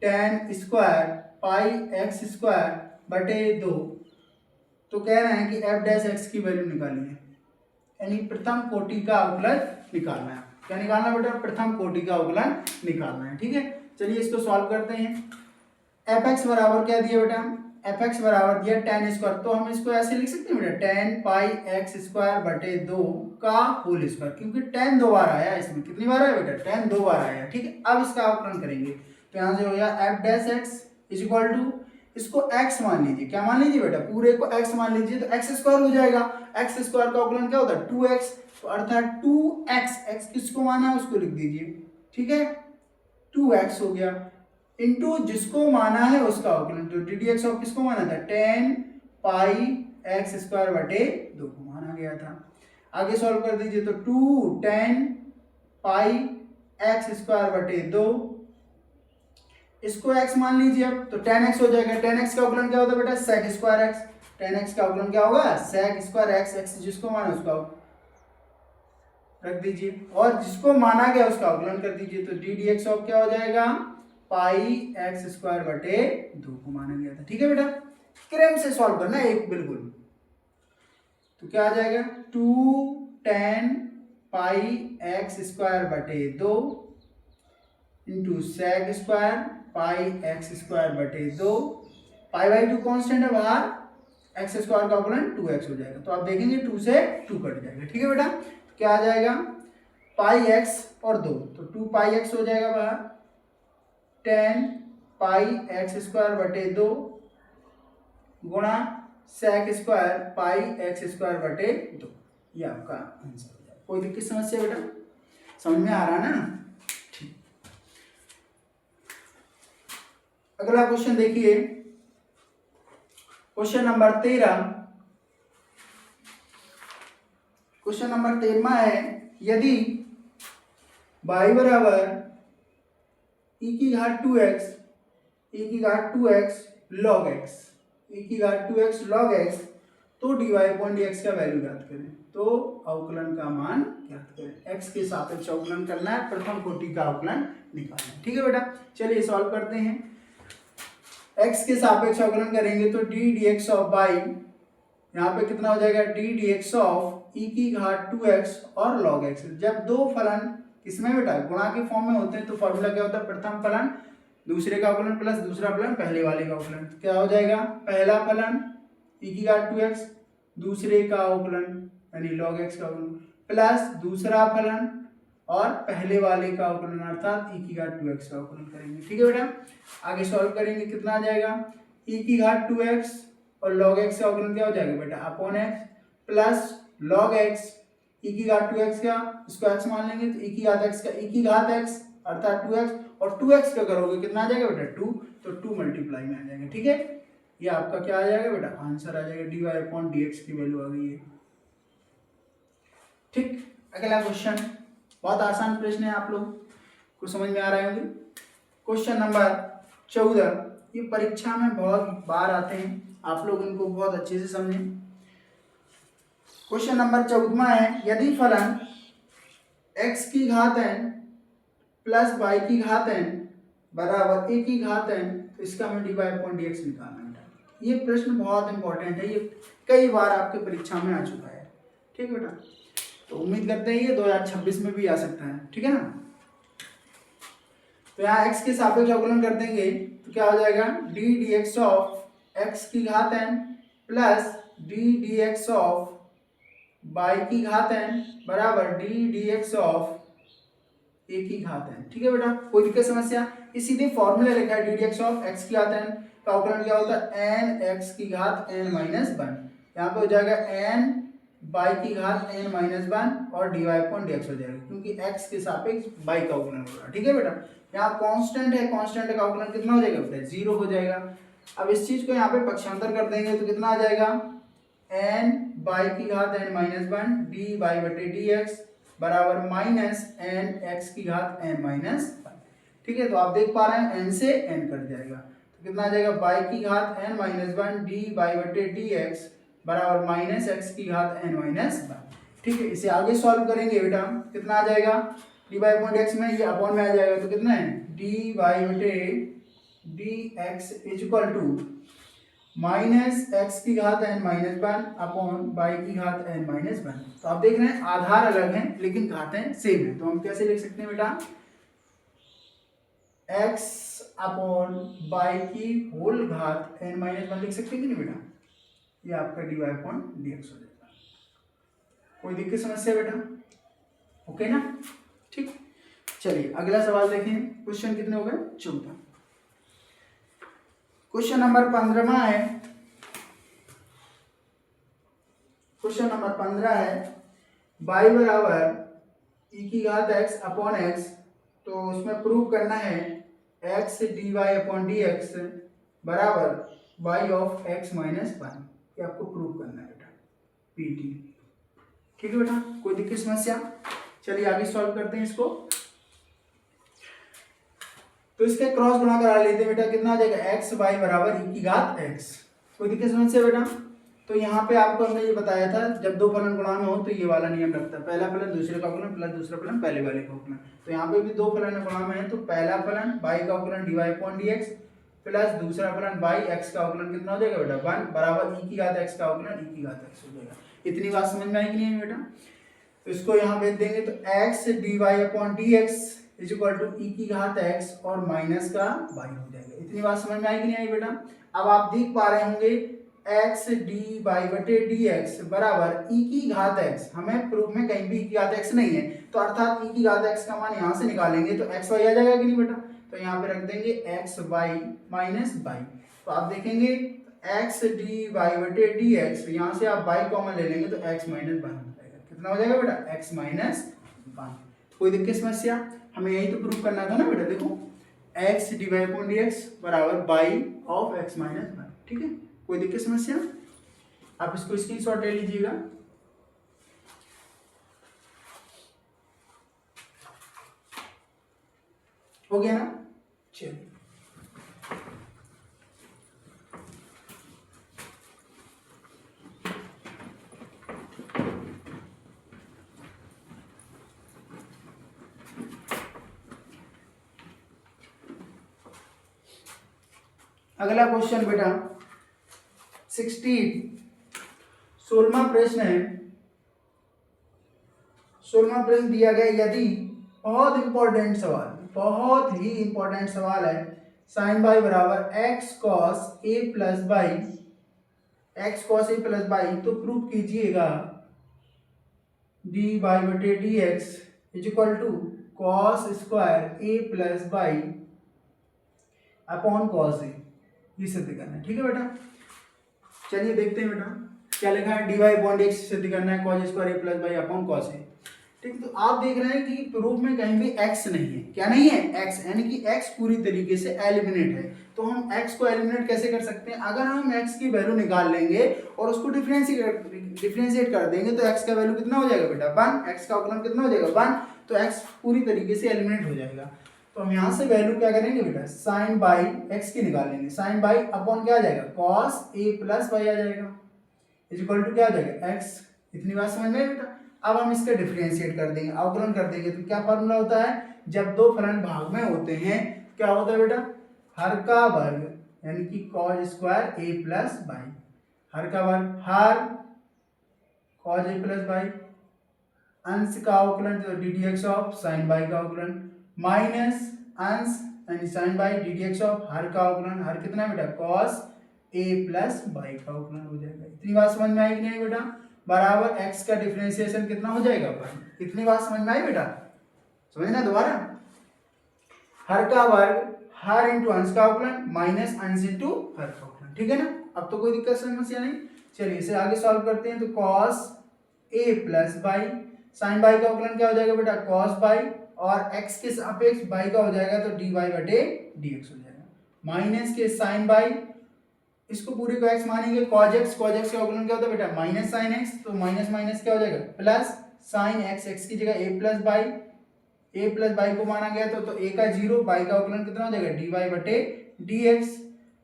tan square pi x square बटे 2, तो कह रहे हैं कि f' की वैल्यू निकालिए, यानी प्रथम कोटि का अवकलन निकालना है। क्या निकालना बेटा, प्रथम कोटि का अवकलन निकालना है। ठीक है, चलिए इसको सॉल्व करते हैं। f(x) बराबर क्या दिया बेटा, f(x) बराबर दिया tan स्क्वायर, तो हम इसको ऐसे लिख सकते हैं बेटा, tan पाई एक्स स्क्वायर बटे 2 का होल स्क्वायर, क्योंकि tan 2 बार आया इसमें। कितनी बार आया बेटा, tan 2 बार आया। ठीक है, अब इसका अवकलन करेंगे, तो यहाँ से हो गया f' इज इक्वल टू, इसको x मान लीजिए। क्या मान लीजिए बेटा, पूरे को x मान लीजिए, तो x स्क्वायर हो जाएगा। x स्क्वायर का अवकलन क्या होता है, 2x, तो अर्थात 2x, x किसको माना है उसको लिख दीजिए। ठीक है, 2x हो गया, इंटू जिसको माना है उसका अवकलन, तो डी डी एक्स ऑफ किसको माना था, tan पाई एक्स स्क्वायर बटे 2 को माना गया था। आगे सॉल्व कर दीजिए, तो 2 tan पाई एक्स स्क्वायर बटे 2, इसको x मान लीजिए अब, तो tan x हो जाएगा। tan x का अवकलन क्या होता है बेटा, sec square x, tan x का अवकलन क्या होगा, sec स्क्वायर x, x जिसको माना उसका रख दीजिए, और जिसको माना गया उसका अवकलन कर दीजिए, तो डी डी एक्स ऑफ क्या हो जाएगा, पाई एक्स स्क्वायर बटे 2 को माना गया था। ठीक है बेटा, क्रम से सॉल्व करना है एक बिल्कुल, तो क्या आ जाएगा, 2 tan पाई एक्स स्क्वायर बटे 2 into sec square pi x square बटे 2, पाई बाई 2 कॉन्स्टेंट है बाहर, एक्स स्क्वायर का अवकलन 2x हो जाएगा, तो आप देखेंगे 2 से 2 कट जाएगा। ठीक है बेटा, तो क्या आ जाएगा, पाई x और 2, तो 2 पाई x हो जाएगा बाहर, tan पाई एक्स स्क्वायर बटे 2 गुणा sec square pi x square बटे 2, ये आपका आंसर हो जाएगा। कोई दिक्कत समस्या बेटा, समझ में आ रहा है ना। ठीक, अगला क्वेश्चन देखिए, क्वेश्चन नंबर 13, क्वेश्चन नंबर 13 है, यदि y बराबर e की घात 2x, e की घात 2x log x, e की घात 2x log x, तो dy अपॉन dx का वैल्यू ज्ञात करें, तो अवकलन का मान ज्ञात करें। x के सापेक्ष अवकलन करना है, प्रथम कोटि का अवकलन निकालना है। ठीक है बेटा, चलिए सॉल्व करते हैं। x के सापेक्ष अवकलन करेंगे तो d d x of y, यहाँ पे कितना हो जाएगा, D d x of e की घात 2x और log x। जब दो फलन किसमें बेटा, गुणा के फॉर्म में होते हैं, तो फॉर्मूला क्या होता है, प्रथम फलन दूसरे का अवकलन प्लस दूसरा फलन पहले वाले का अवकलन। क्या हो जाएगा, पहला फलन e की घात 2x, दूसरे का अवकलन यानी log x का अवकलन, प्लस दूसरा फलन और पहले वाले का अवकलन अर्थात e की घात 2x का अवकलन करेंगे। ठीक है बेटा, आगे सॉल्व करेंगे, कितना आ जाएगा, e की घात 2x और log x का अवकलन क्या हो जाएगा बेटा, upon x plus log x, e की घात 2x का, इसको x मान लेंगे, तो e की घात x का e की घात x अर्थात 2x, और 2x का करोगे कितना आ जाएगा बेटा 2, तो 2 मल्टीप्लाई में आ जाएगा। ठीक है, ये आपका क्या आ जाएगा बेटा, आंसर आ जाएगा, dy अपॉन dx की वैल्यू आ गई है। ठीक, अगला क्वेश्चन, बहुत आसान प्रश्न है, आप लोग को समझ में आ रहे होंगे। क्वेश्चन नंबर 14, ये परीक्षा में बहुत बार आते हैं, आप लोग इनको बहुत अच्छे से समझें। क्वेश्चन नंबर 14 है, यदि फलन x की घात n प्लस y की घात n बराबर a की घात n, तो इसका हमें dy अपॉन dx निकालना है। ये प्रश्न बहुत इंपॉर्टेंट है, ये कई बार आपके परीक्षा में आ चुका है। ठीक है बेटा, तो उम्मीद करते हैं ये 2026 में भी आ सकता है। ठीक है ना, तो यहाँ x के सापेक्ष अवकलन कर देंगे, तो क्या हो जाएगा, D d x of x की घात n plus D d x of by की घात n बराबर डी डी एक्स ऑफ ए की घात n। ठीक है बेटा, कोई दिक्कत समस्या? ये सीधे फॉर्मूला लिखा है D d x of x की घात n का अवकलन क्या होता है n एक्स की घात n माइनस वन। यहाँ पे हो जाएगा n बाई की घात n माइनस वन और d y upon d x हो जाएगा, क्योंकि x के सापेक्ष बाई का अवकलन हो रहा है। ठीक है बेटा, यहाँ कांस्टेंट है, कांस्टेंट का अवकलन कितना हो जाएगा बेटा? 0 हो जाएगा। अब इस चीज को यहाँ पे पक्षांतर कर देंगे तो कितना आ जाएगा n बाई की घात n minus one D y बटे डी एक्स बराबर माइनस n एक्स की घात n माइनस वन। ठीक है, तो आप देख पा रहे हैं n से n कट जाएगा तो कितना आ जाएगा बाई की घात n minus one D y बटे डी एक्स बराबर माइनस एक्स की घात n माइनस वन। ठीक है, इसे आगे सॉल्व करेंगे बेटा, कितना आ जाएगा डी बाई अपॉन एक्स में, ये अपॉन में आ जाएगा तो कितना है डी बाई बटे d x is equal to minus x की घात n minus one upon y की घात n माइनस वन। तो आप देख रहे हैं आधार अलग है लेकिन घातें सेम है, तो हम कैसे लिख सकते हैं बेटा x अपॉन बाई की होल घात n माइनस वन लिख सकते हैं कि नहीं बेटा? ये आपका d y upon d x हो जाएगा। कोई दिक्कत समस्या बेटा? ओके ना? ठीक, चलिए अगला सवाल देखें। क्वेश्चन कितने हो गए? 14। क्वेश्चन नंबर 15 है। क्वेश्चन नंबर 15 है y बराबर e की घात x अपॉन x, तो उसमें प्रूव करना है x d y upon d x बराबर y of x minus one. ये आपको प्रूव करना है बेटा, पीटी। ठीक है बेटा, कोई दिक्कत समस्या? चलिए आगे सॉल्व करते हैं इसको। तो इसके क्रॉस गुणा करा लेते हैं बेटा, कितना आ जाएगा एक्स वाई बराबर e की घात x। कोई दिक्कत समस्या बेटा? तो यहाँ पे आपको हमने ये बताया था जब दो फलन गुणा में हो तो ये वाला नियम लगता है, पहला फलन दूसरे का अवकलन प्लस दूसरा फलन पहले वाले का अवकलन। तो यहाँ पे भी दो फलन गुणा में है तो पहला फलन बाई का अवकलन d y upon d x plus दूसरा फलन बाई एक्स का अवकलन कितना हो जाएगा बेटा 1 बराबर e की घात x का अवकलन e की घात x हो जाएगा। इतनी बात समझ में आएगी नहीं है बेटा? तो इसको यहाँ भेज देंगे तो x d y upon d x is equal to e की घात x और माइनस का y हो जाएगा। इतनी बात समझ में आएगी नहीं आई बेटा? अब आप देख पा रहे होंगे x डी वाई बटे डी एक्स बराबर e की घात x, हमें प्रूफ में कहीं भी e की घात x नहीं है, तो अर्थात e की घात x का मान यहाँ से निकालेंगे तो x y आ जाएगा कि नहीं बेटा? तो यहाँ पे रख देंगे x y माइनस y। तो आप देखेंगे x डी वाई बटे डी एक्स, यहाँ से आप y कॉमन ले लेंगे तो x माइनस वन हो जाएगा। कितना हो जाएगा बेटा? x minus one. कोई दिक्कत समस्या? हमें यही तो प्रूफ करना था ना बेटा। देखो x d y upon d x बराबर y of x minus one. ठीक है, कोई दिक्कत समस्या? आप इसको स्क्रीनशॉट ले लीजिएगा। हो गया ना? चलिए अगला क्वेश्चन बेटा 16वां प्रश्न है। 16वां प्रश्न दिया गया, यदि बहुत इंपॉर्टेंट सवाल, बहुत ही इंपॉर्टेंट सवाल है, साइन बाई बराबर x cos a plus y, x cos a plus y, तो प्रूफ कीजिएगा डी बाई बटे d x is equal to cos square a plus y upon cos a, ये सिद्ध करना है। ठीक है बेटा, चलिए देखते हैं बेटा क्या लिखा है। डी वाई अपॉन एक्स सिद्ध करना है cos square a plus y upon cos a. ठीक है, तो आप देख रहे हैं कि प्रूफ में कहीं भी x नहीं है। क्या नहीं है? x, यानी कि x पूरी तरीके से एलिमिनेट है। तो हम x को एलिमिनेट कैसे कर सकते हैं? अगर हम x की वैल्यू निकाल लेंगे और उसको डिफरेंशिएट कर देंगे तो x का वैल्यू कितना हो जाएगा बेटा 1, x का अवकलन कितना हो जाएगा 1, तो x पूरी तरीके से एलिमिनेट हो जाएगा। तो हम यहाँ से वैल्यू क्या करेंगे बेटा, साइन बाई x की निकालेंगे, साइन बाई अपॉन क्या आ जाएगा कॉस ए प्लस वाई आ जाएगा इज इक्वल टू क्या आ जाएगा x। इतनी बात समझ में बेटा? अब हम इसका डिफरेंशिएट कर देंगे, अवकलन कर देंगे, तो क्या फॉर्मूला होता है? जब दो फलन भाग में होते हैं क्या होता है बेटा, हर का वर्ग, यानी कि cos square a plus y, हर का वर्ग हर कॉस ए प्लस बाई, अंश का अवकलन तो d d x of sine y का अवकलन माइनस अंश यानी sine y d d x of हर का अवकलन, हर कितना बेटा कॉस ए प्लस बाई का अवकलन हो जाएगा। इतनी बात समझ में आई कि नहीं बेटा? बराबर एक्स का डिफरेंशिएशन कितना हो जाएगा अपन। इतनी बात समझ में आई बेटा? समझना दोबारा, हर का वर्ग हर इंटू अंश का अवकलन माइनस अंश इंटू हर का अवकलन, ठीक है ना? अब तो कोई दिक्कत समस्या नहीं। चलिए इसे आगे सॉल्व करते हैं। तो cos a plus y, sine y का अवकलन क्या हो जाएगा बेटा? कॉस बाई, और एक्स के सापेक्ष बाई का हो जाएगा तो डी वाई बटे डी एक्स हो जाएगा, माइनस के साइन बाई, इसको पूरे को एक्स मानेंगे, कॉज एक्स, कॉज एक्स का अवकलन क्या होता है बेटा? माइनस साइन एक्स, तो माइनस माइनस क्या हो जाएगा? प्लस साइन एक्स, एक्स की जगह a plus y, a plus y को माना गया तो ए का जीरो, बाई का अवकलन कितना हो जाएगा? डी वाई बटे डी एक्स,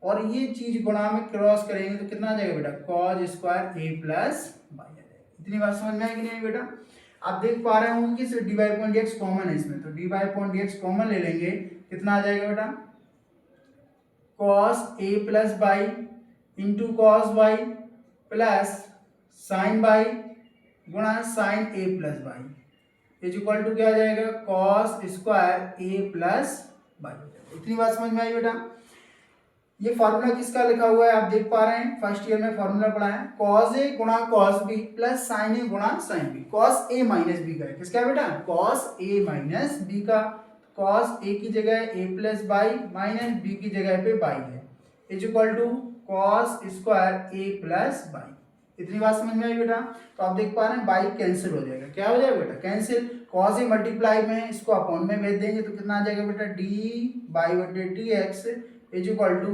और ये चीज गुणा में क्रॉस करेंगे तो कितना आ जाएगा बेटा? Cos square a plus y आ जाएगा। इतनी बात समझ में आई कि नहीं बेटा? आप देख पा रहे होंगे कि d y upon d x common है इसमें, तो d y upon d x common ले लेंगे, कितना आ जाएगा बेटा? Cos a plus y into cos y plus sine y गुणा sine a plus y is equal to क्या आ जाएगा? Cos square a plus y. इतनी बात समझ में आई बेटा? ये फॉर्मूला किसका लिखा हुआ है आप देख पा रहे हैं, फर्स्ट ईयर में फॉर्मूला पढ़ा है, कॉस ए गुणा cos b plus sine a गुणा sine b, cos a minus b का है, किसका है बेटा? कॉस ए माइनस बी का, कॉस ए की जगह a plus y minus b की जगह पे बाई है, is equal to cos square a plus y. इतनी बात समझ में आई बेटा? तो आप देख पा रहे हैं बाई कैंसिल हो जाएगा, क्या हो जाएगा बेटा? कैंसिल, कॉस ए मल्टीप्लाई में है, इसको अपॉन में भेज देंगे तो कितना आ जाएगा बेटा? डी बाई बटे d x is equal to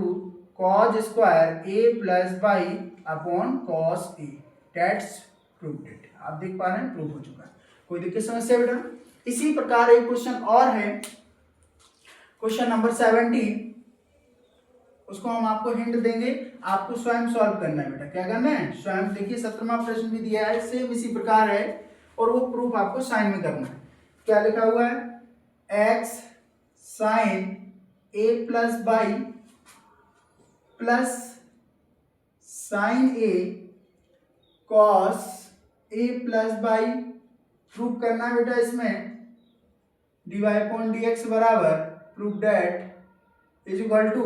cos square a plus y upon cos a, that's proved it. आप देख पा रहे हैं प्रूव हो चुका है। कोई दिक्कत समस्या बेटा? इसी प्रकार एक क्वेश्चन और है, क्वेश्चन नंबर 17, उसको हम आपको हिंट देंगे, आपको स्वयं सॉल्व करना है बेटा। क्या करना है? स्वयं। देखिए 17वां प्रश्न भी दिया है, सेम इसी प्रकार है, और वो प्रूफ आपको साइन में करना है। क्या लिखा हुआ है? X sine a plus y plus sine a cos a plus y, proof करना है बेटा इसमें, d y upon d x बराबर proof that is equal to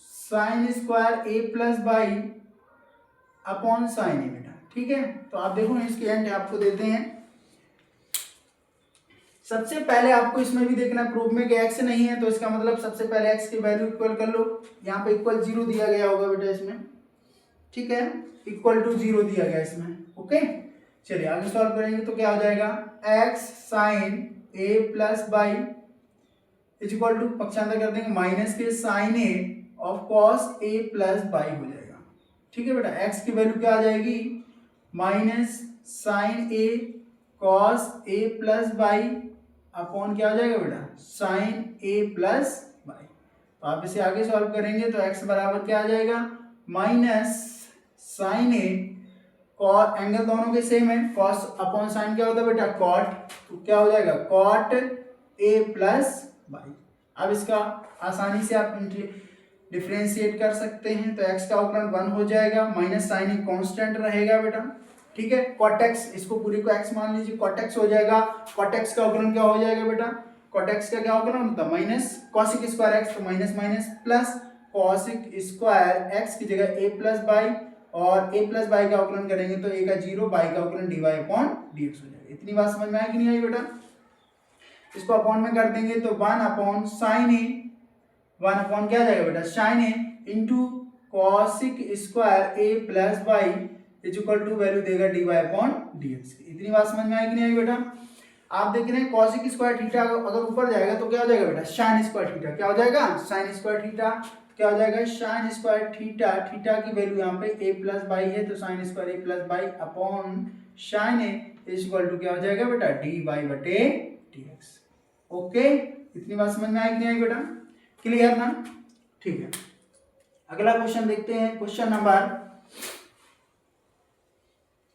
sine square a plus y upon sine a बेटा, ठीक है? तो आप देखो इसके एंड आपको देते हैं। सबसे पहले आपको इसमें भी देखना है प्रूफ में कि एक्स नहीं है, तो इसका मतलब सबसे पहले एक्स की वैल्यू इक्वल कर लो। यहाँ पे इक्वल 0 दिया गया होगा बेटा इसमें, ठीक है? इक्वल टू 0 दिया गया इसमें, ओके? चलिए आगे सॉल्व करेंगे तो क्या हो जाएगा? X sine a plus y is equal to, पक्षांतर कर देंगे, माइनस के sine a of cos a plus y हो जाएगा, ठीक है बेटा? एक्स की वैल्यू क्या आ जाएगी? Minus sine a cos a plus y upon क्या हो जाएगा बेटा? Sine a plus y. तो आप इसे आगे सॉल्व करेंगे तो x बराबर क्या आ जाएगा? माइनस साइन ए, कॉट, एंगल दोनों के सेम है, कॉस अपॉन साइन क्या होता है बेटा? कॉट, तो क्या हो जाएगा? Cot a plus y. अब इसका आसानी से आप डिफरेंशिएट कर सकते हैं, तो x का अवकलन 1 हो जाएगा, माइनस साइन ए कांस्टेंट रहेगा बेटा, ठीक है? कॉटेक्स, इसको पूरी को x मान लीजिए, कॉटेक्स हो जाएगा। कॉटेक्स का अवकलन क्या हो जाएगा बेटा? कॉटेक्स का क्या अवकलन होता है? माइनस कॉसिक स्क्वायर एक्स, तो minus minus plus cosec square x की जगह ए प्लस बाई, और ए प्लस बाई का अवकलन करेंगे तो ए का 0, बाई का अवकलन d y upon d x हो जाएगा। इतनी बात समझ में आई कि नहीं आई बेटा? इसको अपॉन में कर देंगे तो 1 अपॉन साइन ए, 1 अपॉन क्या जाएगा बेटा? Sine a into cos square a plus y is equal to value देगा d y upon d x की। इतनी बात समझ में आई कि नहीं आई बेटा? आप देख रहे हैं कॉसिक स्क्वायर थीटा अगर ऊपर जाएगा तो क्या हो जाएगा बेटा? साइन स्क्वायर थीटा, क्या हो जाएगा? साइन स्क्वायर थीटा, क्या हो जाएगा? साइन स्क्वायर थीटा, थीटा की वैल्यू यहाँ पे ए प्लस बाई है, तो sine square a plus y upon sine a is equal to क्या हो जाएगा बेटा? डी वाई बटे डी एक्स, ओके? इतनी बात समझ में आई कि नहीं आई बेटा? क्लियर ना? ठीक है, अगला क्वेश्चन देखते हैं, question number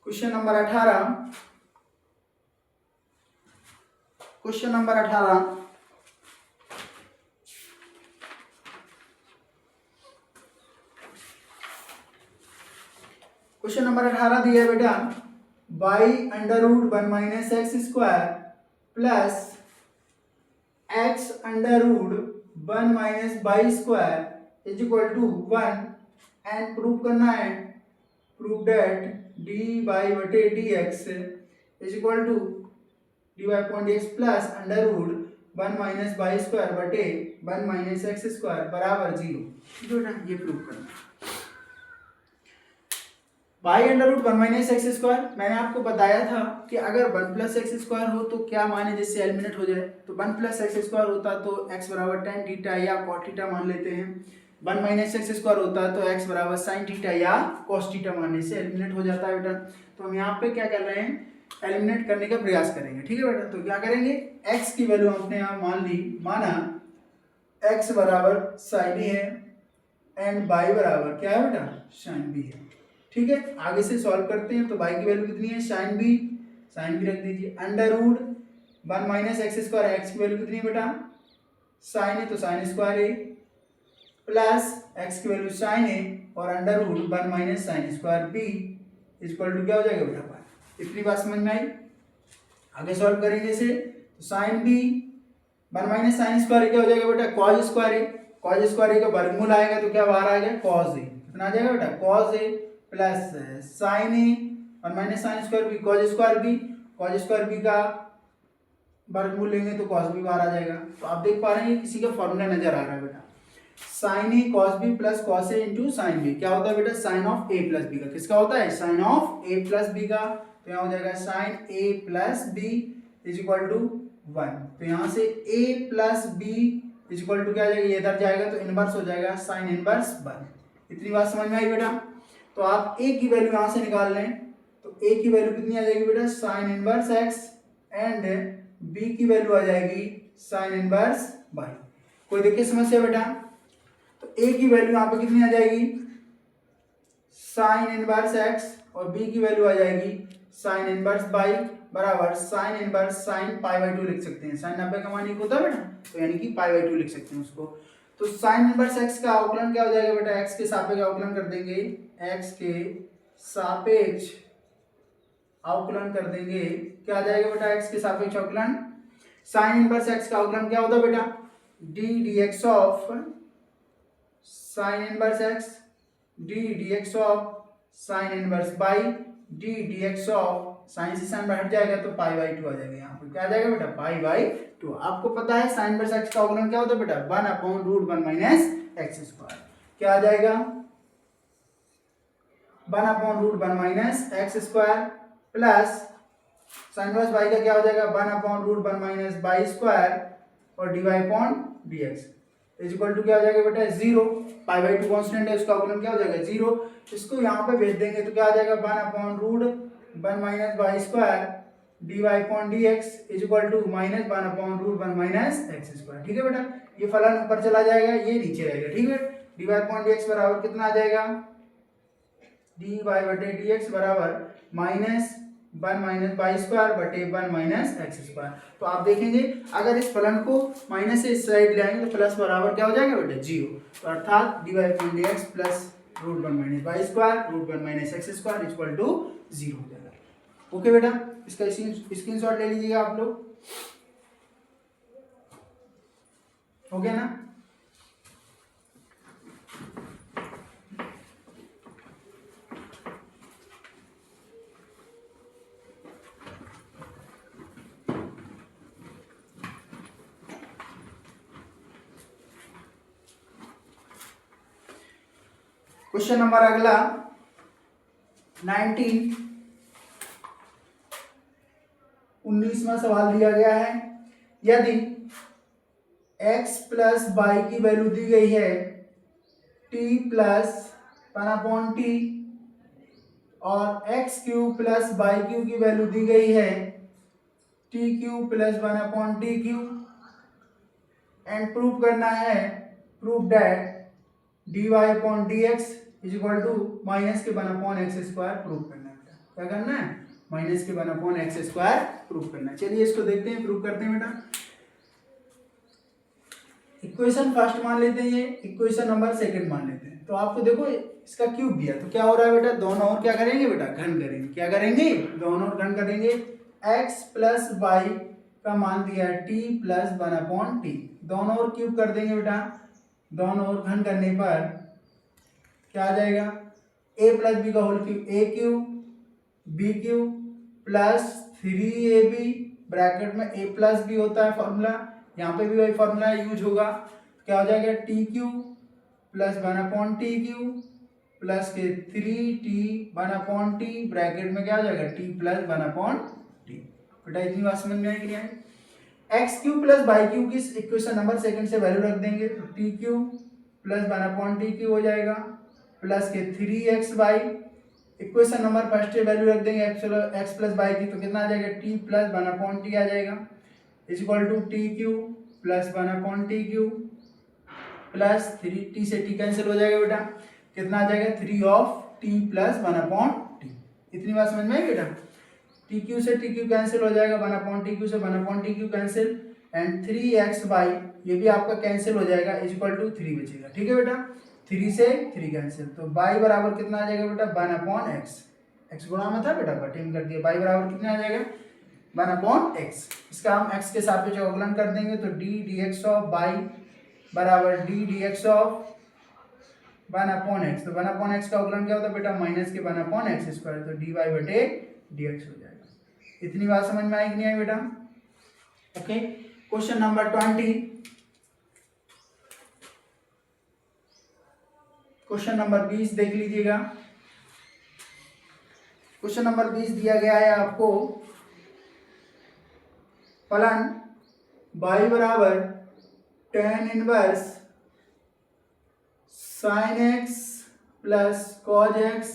18, question number 18, question number 18 दिया है बेटा, y under root 1 minus x square plus x under root 1 minus y square is equal to 1 and prove करना है, प्रूव डेट डी वाई बटे d x is equal to d y upon d x plus under root 1 minus y square बटे 1 minus x square बराबर 0। जो ना ये prove करना है। Y under root 1 minus x square, मैंने आपको बताया था कि अगर 1 प्लस एक्स स्क्वायर हो तो क्या माने जिससे एलिमिनेट हो जाए। तो 1 प्लस एक्स स्क्वायर होता तो x बराबर tan थीटा या cot थीटा मान लेते हैं। 1 माइनस एक्स स्क्वायर होता है तो x बराबर sin थीटा या cos थीटा मानने से एलिमिनेट हो जाता है बेटा। तो हम यहाँ पे क्या कर रहे हैं, एलिमिनेट करने का प्रयास करेंगे। ठीक है बेटा, तो क्या करेंगे, x की वैल्यू हमने यहाँ मान ली, माना x बराबर sin b है एंड y बराबर क्या है बेटा, sin b है। ठीक है, आगे से सॉल्व करते हैं। तो y की वैल्यू कितनी है, sin b रख दीजिए, under root 1 minus x square, x की वैल्यू कितनी है बेटा, sin है तो sin स्क्वायर है, प्लस x की वैल्यू sin है और under root 1 minus sin square b equal to क्या हो जाएगा बेटा, इतनी बात समझ में आई। आगे सॉल्व करेंगे इसे, तो sin b 1 minus sin square क्या हो जाएगा बेटा, cos स्क्वायर है, cos स्क्वायर का वर्गमूल आएगा तो क्या बाहर आ गया cos a, कितना आ जाएगा बेटा cos a plus sin a 1 minus sin square b cos square b का वर्गमूल लेंगे तो cos b बाहर आ जाएगा। तो आप देख पा रहे हैं किसी का फॉर्मूला नजर आ रहा है बेटा, sin a cos b plus cos a into sin b क्या होता है बेटा, sin of a plus b का, किसका होता है, sin of a plus b का। तो यहाँ हो जाएगा sin a plus b is equal to 1। तो यहाँ से a plus b is equal to क्या आ जाएगा, ये इधर जाएगा तो इनवर्स हो जाएगा sin इनवर्स 1। इतनी बात समझ में आई बेटा। तो आप a की वैल्यू यहाँ से निकाल लें, तो a की वैल्यू कितनी आ जाएगी बेटा, sin inverse x and b की वैल्यू आ जाएगी sin इनवर्स y। कोई देखिए समस्या बेटा, तो a की वैल्यू यहाँ पे कितनी आ जाएगी, sin इनवर्स x और b की वैल्यू आ जाएगी sin इनवर्स y बराबर sin inverse sin pi by 2 लिख सकते हैं। sin 90 का मान 1 होता है बेटा, तो यानी कि पाई बाई 2 लिख सकते हैं उसको। तो sin इनवर्स x का अवकलन क्या हो जाएगा बेटा, x के सापेक्ष अवकलन कर देंगे, x के सापेक्ष अवकलन कर देंगे, क्या आ जाएगा बेटा, x के सापेक्ष अवकलन, sin इनवर्स x का अवकलन क्या होता है बेटा, d dx of sin inverse x d dx of sin inverse y d dx of sin से sin हट जाएगा तो पाई बाई 2 आ जाएगा। यहाँ पे क्या आ जाएगा बेटा, पाई बाई 2। आपको पता है sin इनवर्स x का अवकलन क्या होता है बेटा, 1 upon root 1 minus x square, क्या आ जाएगा 1 upon root 1 minus x square plus sin inverse y का क्या हो जाएगा 1 upon root 1 minus y square और dy upon dx is equal to क्या हो जाएगा बेटा 0। पाई बाई 2 कांस्टेंट है, उसका अवकलन क्या हो जाएगा 0। इसको यहाँ पे भेज देंगे तो क्या आ जाएगा 1 upon root 1 minus y square dy upon dx is equal to minus 1 upon root 1 minus x square. ठीक है बेटा, ये फलन ऊपर चला जाएगा, ये नीचे रहेगा। ठीक है, dy अपॉन dx बराबर कितना आ जाएगा, dy बटे dx बराबर माइनस 1 माइनस वाई स्क्वायर बटे 1 माइनस एक्स स्क्वायर। तो आप देखेंगे अगर इस फलन को माइनस से इस साइड ले आएंगे तो प्लस बराबर क्या हो जाएगा बेटा 0। तो अर्थात dy upon dx plus root 1 minus y square root 1 minus x square equal to 0 हो जाएगा। ओके बेटा, इसका स्क्रीनशॉट ले लीजिएगा आप लोग, हो गया ना। क्वेश्चन नंबर अगला 19वां सवाल दिया गया है, यदि x प्लस वाई की वैल्यू दी गई है t प्लस 1/t और x cube plus y cube की वैल्यू दी गई है t cube plus 1/t cube and prove करना है, prove that dy upon dx is equal to minus के 1/x स्क्वायर प्रूव करना है। क्या करना है, माइनस के 1/x स्क्वायर प्रूव करना है। चलिए इसको देखते हैं, प्रूव करते हैं बेटा। इक्वेशन फर्स्ट मान लेते हैं, ये इक्वेशन नंबर सेकंड मान लेते हैं। तो आपको देखो इसका क्यूब दिया तो क्या हो रहा है बेटा, दोनों और क्या करेंगे बेटा, घन करेंगे। क्या करेंगे, दोनों और घन करेंगे। x प्लस वाई का मान दिया है t प्लस 1/t, दोनों और क्यूब कर देंगे बेटा। दोनों और घन करने पर क्या आ जाएगा, a प्लस बी का whole cube a cube b cube plus 3ab bracket में a प्लस बी होता है फॉर्मूला, यहाँ पे भी वही फॉर्मूला यूज होगा। क्या हो जाएगा, T cube plus 1/t cube plus के 3t/t ब्रैकेट में क्या हो जाएगा t प्लस 1/t। बेटा इतनी बात समझ में आई कि नहीं आई? X cube plus y cube की इक्वेशन नंबर सेकंड से वैल्यू रख देंगे तो T cube plus 1/t cube हो जाएगा प्लस के 3xy इक्वेशन नंबर फर्स्ट से वैल्यू रख देंगे एक्स प्लस वाई की तो कितना आ जाएगा t प्लस 1/t आ जाएगा is equal to t cube plus 1/t cube plus 3t से t कैंसिल हो जाएगा बेटा, कितना आ जाएगा 3 ऑफ t प्लस 1/t। इतनी बात समझ में आई बेटा? टी क्यू से टी क्यू कैंसिल हो जाएगा, 1/t क्यू से 1/t Q cancel and 3xy ये भी आपका कैंसिल हो जाएगा इज इक्वल टू 3 बचेगा। ठीक है बेटा, 3 से 3 कैंसिल तो y बराबर कितना आ जाएगा बेटा 1/x, x गुणा में था बेटा बटे कर दिया, y बराबर कितना आ जाएगा 1/x। इसका हम x के सापेक्ष अवकलन कर देंगे तो d dx ऑफ y बराबर d dx ऑफ 1/x। तो 1/x का अवकलन क्या होता है बेटा माइनस के 1/x स्क्वायर तो dy बटे dx हो जाएगा। इतनी बात समझ में आई कि नहीं आई बेटा? Okay, question number 20। Question number 20 देख लीजिएगा। क्वेश्चन नंबर 20 दिया गया है आपको फलन y बराबर tan inverse sin x plus cos x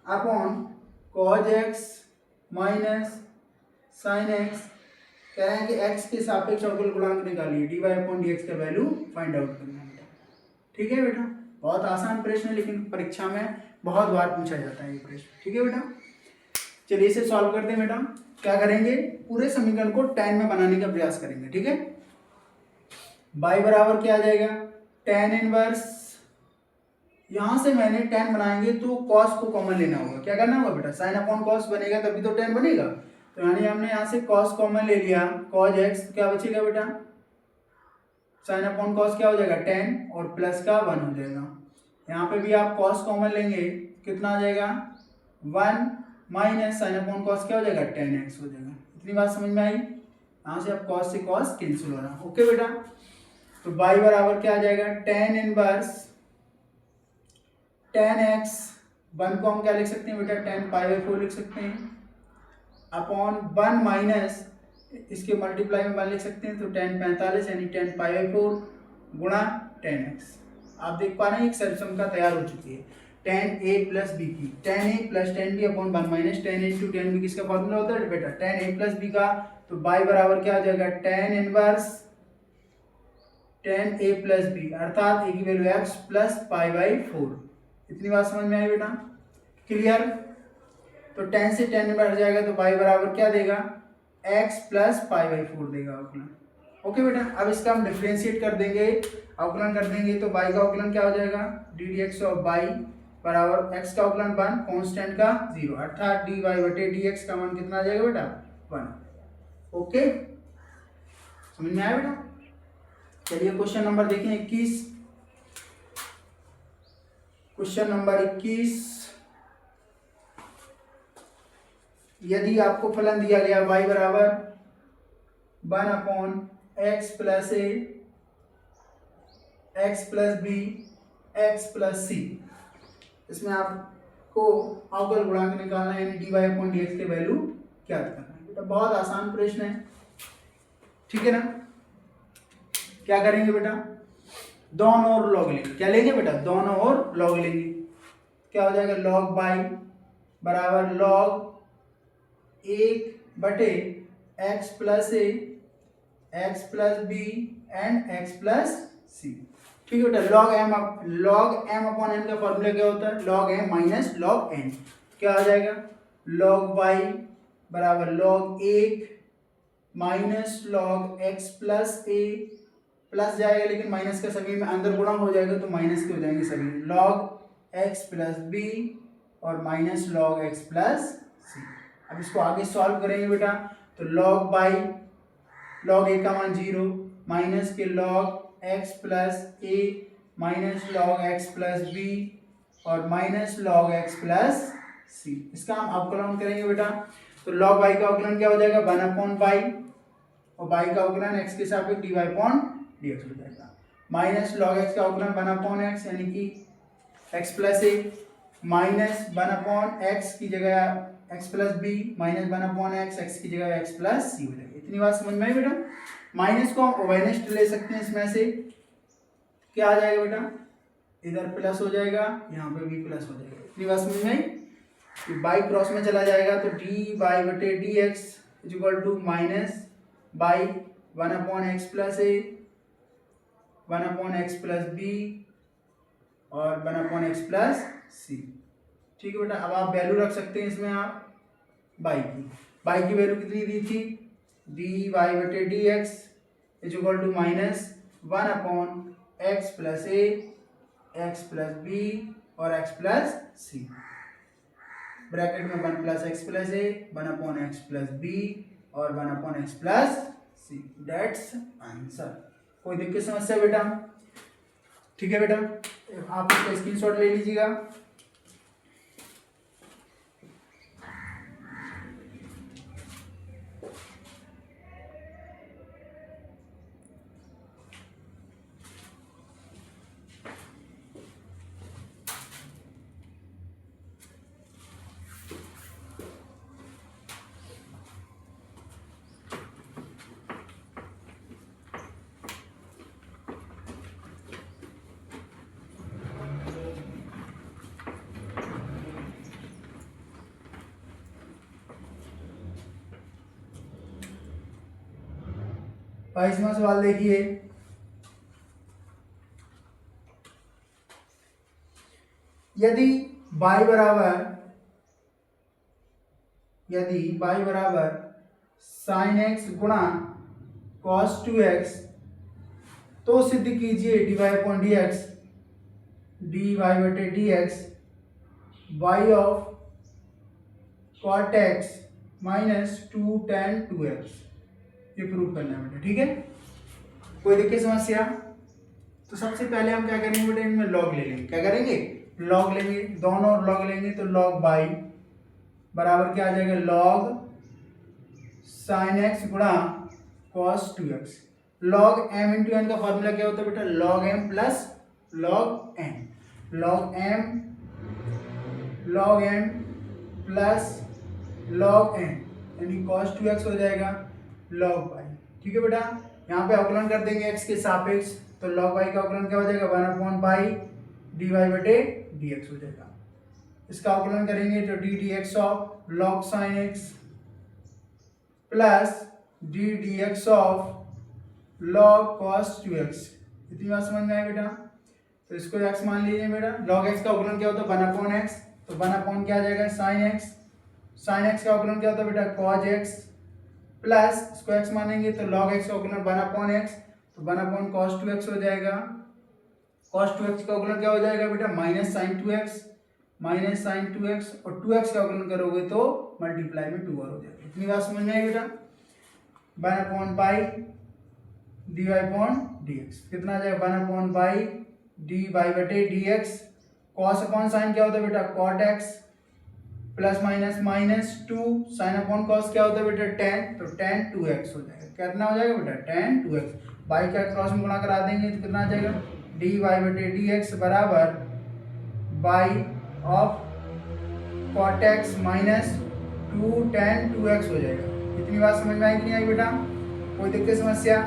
upon cos x minus sin x। कह रहे हैं कि x के सापेक्ष अवकल गुणांक निकालिए, dy अपॉन dx का वैल्यू फाइंड आउट करना है बेटा। ठीक है बेटा, बहुत आसान प्रश्न है लेकिन परीक्षा में बहुत बार पूछा जाता है ये प्रश्न। ठीक है बेटा, चलिए इसे सॉल्व करते हैं बेटा। क्या करेंगे, पूरे समीकरण को tan में बनाने का प्रयास करेंगे। ठीक है, y बराबर क्या आ जाएगा tan इनवर्स, यहां से मैंने tan बनाएंगे तो cos को कॉमन लेना होगा। क्या करना होगा बेटा, sin अपॉन cos बनेगा तभी तो tan बनेगा, तो यानी हमने यहाँ से cos कॉमन ले लिया, cos x क्या बचेगा बेटा sin अपॉन cos क्या हो जाएगा tan और प्लस का 1 हो जाएगा। यहाँ पे भी आप cos कॉमन लेंगे कितना आ जाएगा 1 माइनस sin अपॉन cos क्या हो जाएगा tan x हो जाएगा। इतनी बात समझ में आई? यहाँ से अब cos से cos कैंसिल हो रहा। ओके बेटा, तो y बराबर क्या आ जाएगा tan इनवर्स tan x, 1 को हम क्या लिख सकते हैं बेटा tan π/4 लिख सकते हैं अपॉन 1 माइनस इसके मल्टीप्लाई में 1 लिख सकते हैं तो tan 45 यानी tan π/4 गुणा tan x। आप देख पा रहे हैं एक सरसम का तैयार हो चुकी है tan a प्लस b की, tan a plus tan b upon 1 minus tan a into tan b किसका फॉर्मूला होता है बेटा tan a प्लस b का, तो y बराबर क्या आ जाएगा tan inverse tan a plus b अर्थात a की वैल्यू x प्लस π/4। इतनी बात समझ में आई बेटा? क्लियर? तो tan से tan इनवर्स हट जाएगा तो y बराबर क्या देगा x प्लस π/4 देगा अवकलन। ओके बेटा, अब इसका हम डिफरेंशिएट कर देंगे, अवकलन कर देंगे तो y का अवकलन क्या हो जाएगा d dx ऑफ y बराबर x का अवकलन 1 कांस्टेंट का 0 अर्थात dy बटे dx का मान कितना आ जाएगा बेटा 1। ओके, समझ में आया बेटा? चलिए क्वेश्चन नंबर देखें 21। क्वेश्चन नंबर 21, यदि आपको फलन दिया गया y बराबर 1/x plus a x plus b x plus c, इसमें आपको अवकल गुणांक निकालना है यानी dy अपॉन dx के वैल्यू क्या करना है बेटा। बहुत आसान प्रश्न है, ठीक है ना। क्या करेंगे बेटा, दोनों ओर लॉग लेंगे। क्या लेंगे बेटा, दोनों ओर लॉग लेंगे। क्या हो जाएगा log y बराबर log 1 बटे x plus a x plus b and x plus c। ठीक है बेटा, log m अपॉन n का फॉर्मूला क्या होता है log m minus log n। क्या हो जाएगा log y बराबर log 1 minus log x plus a plus जाएगा लेकिन माइनस का सभी में अंदर गुणा हो जाएगा तो माइनस के हो जाएंगे सभी, log x प्लस b और minus log x plus c। अब इसको आगे सॉल्व करेंगे बेटा तो log y log a का मान 0 माइनस के log x plus a minus log x plus b और minus log x plus c. इसका हम अवकलन करेंगे बेटा, तो लॉग वाई का अवकलन क्या हो जाएगा 1/y और y का अवकलन x के सापेक्ष dy/dx हो जाएगा। माइनस लॉग x का अवकलन 1/x यानी कि x प्लस ए माइनस 1/x की जगह x plus b minus 1/x x की जगह x प्लस सी हो जाएगा। इतनी बात समझ में आई बेटा। माइनस को हम ओवेनेस्ट ले सकते हैं, इसमें से क्या आ जाएगा बेटा, इधर प्लस हो जाएगा, यहाँ पे भी प्लस हो जाएगा। इतनी बात समझ में आई। बाई क्रॉस में चला जाएगा तो dy/dx is equal to minus y 1/x plus a 1/x plus b और 1/x प्लस सी। ठीक है बेटा, अब आप वैल्यू रख सकते हैं इसमें आप बाई की वैल्यू कितनी दी थी, dy/dx is equal to minus 1/x plus a x plus b और x प्लस सी। ब्रैकेट में 1 plus x plus a 1/x plus b और 1/x plus C. That's answer. कोई दिक्कत समस्या बेटा? ठीक है बेटा, आप इसका स्क्रीनशॉट ले लीजिएगा। बाईसवां सवाल देखिए, यदि y बराबर साइन एक्स गुणा कॉस 2x तो सिद्ध कीजिए dy/dx y of cot x minus 2 tan 2x, ये प्रूव करना है बेटा। ठीक है, कोई दिक्कत समस्या? तो सबसे पहले हम क्या करेंगे बेटा, इनमें लॉग ले लेंगे। क्या करेंगे, लॉग लेंगे, दोनों और लॉग लेंगे तो लॉग बाई बराबर क्या आ जाएगा, लॉग साइन एक्स गुणा cos 2x। Log m into n का फॉर्मूला क्या होता है बेटा, log m plus log n। Log m plus log n यानी कॉस 2x हो जाएगा लॉग बाई। ठीक है बेटा, यहाँ पे अवकलन कर देंगे x के सापेक्ष, तो लॉग बाई का अवकलन क्या हो जाएगा 1/बाई dy/dx हो जाएगा। इसका अवकलन करेंगे तो ddx of log sign x plus ddx of log cos 2x। इतनी बात समझ में आई बेटा? तो इसको x मान लीजिए बेटा। लॉग x का अवकलन क्या होता है 1/x, तो 1/ क्या आ जाएगा साइन x। साइन x का अवकलन क्या होता है बेटा cos x प्लस इसको x मानेंगे तो log x का अवकलन 1/x, तो 1/cos 2x हो जाएगा। cos 2x का अवकलन क्या हो जाएगा बेटा माइनस साइन 2x और 2x का अवकलन करोगे तो मल्टीप्लाई में 2 और हो जाएगा। इतनी बात समझ में आई बेटा। 1/पाई dy/dx कितना आ जाएगा 1/पाई dy/dx। cos अपॉन साइन क्या होता है बेटा cot x plus minus minus 2 sine upon cos क्या होता है बेटा tan, तो tan 2x हो जाएगा। कितना हो जाएगा बेटा tan 2x। बाई का क्रॉस में गुणा करा देंगे तो कितना आ जाएगा dy/dx बराबर by of cot x minus 2 tan 2x हो जाएगा। इतनी बात समझ में आई कि नहीं आई बेटा? कोई दिक्कत समस्या?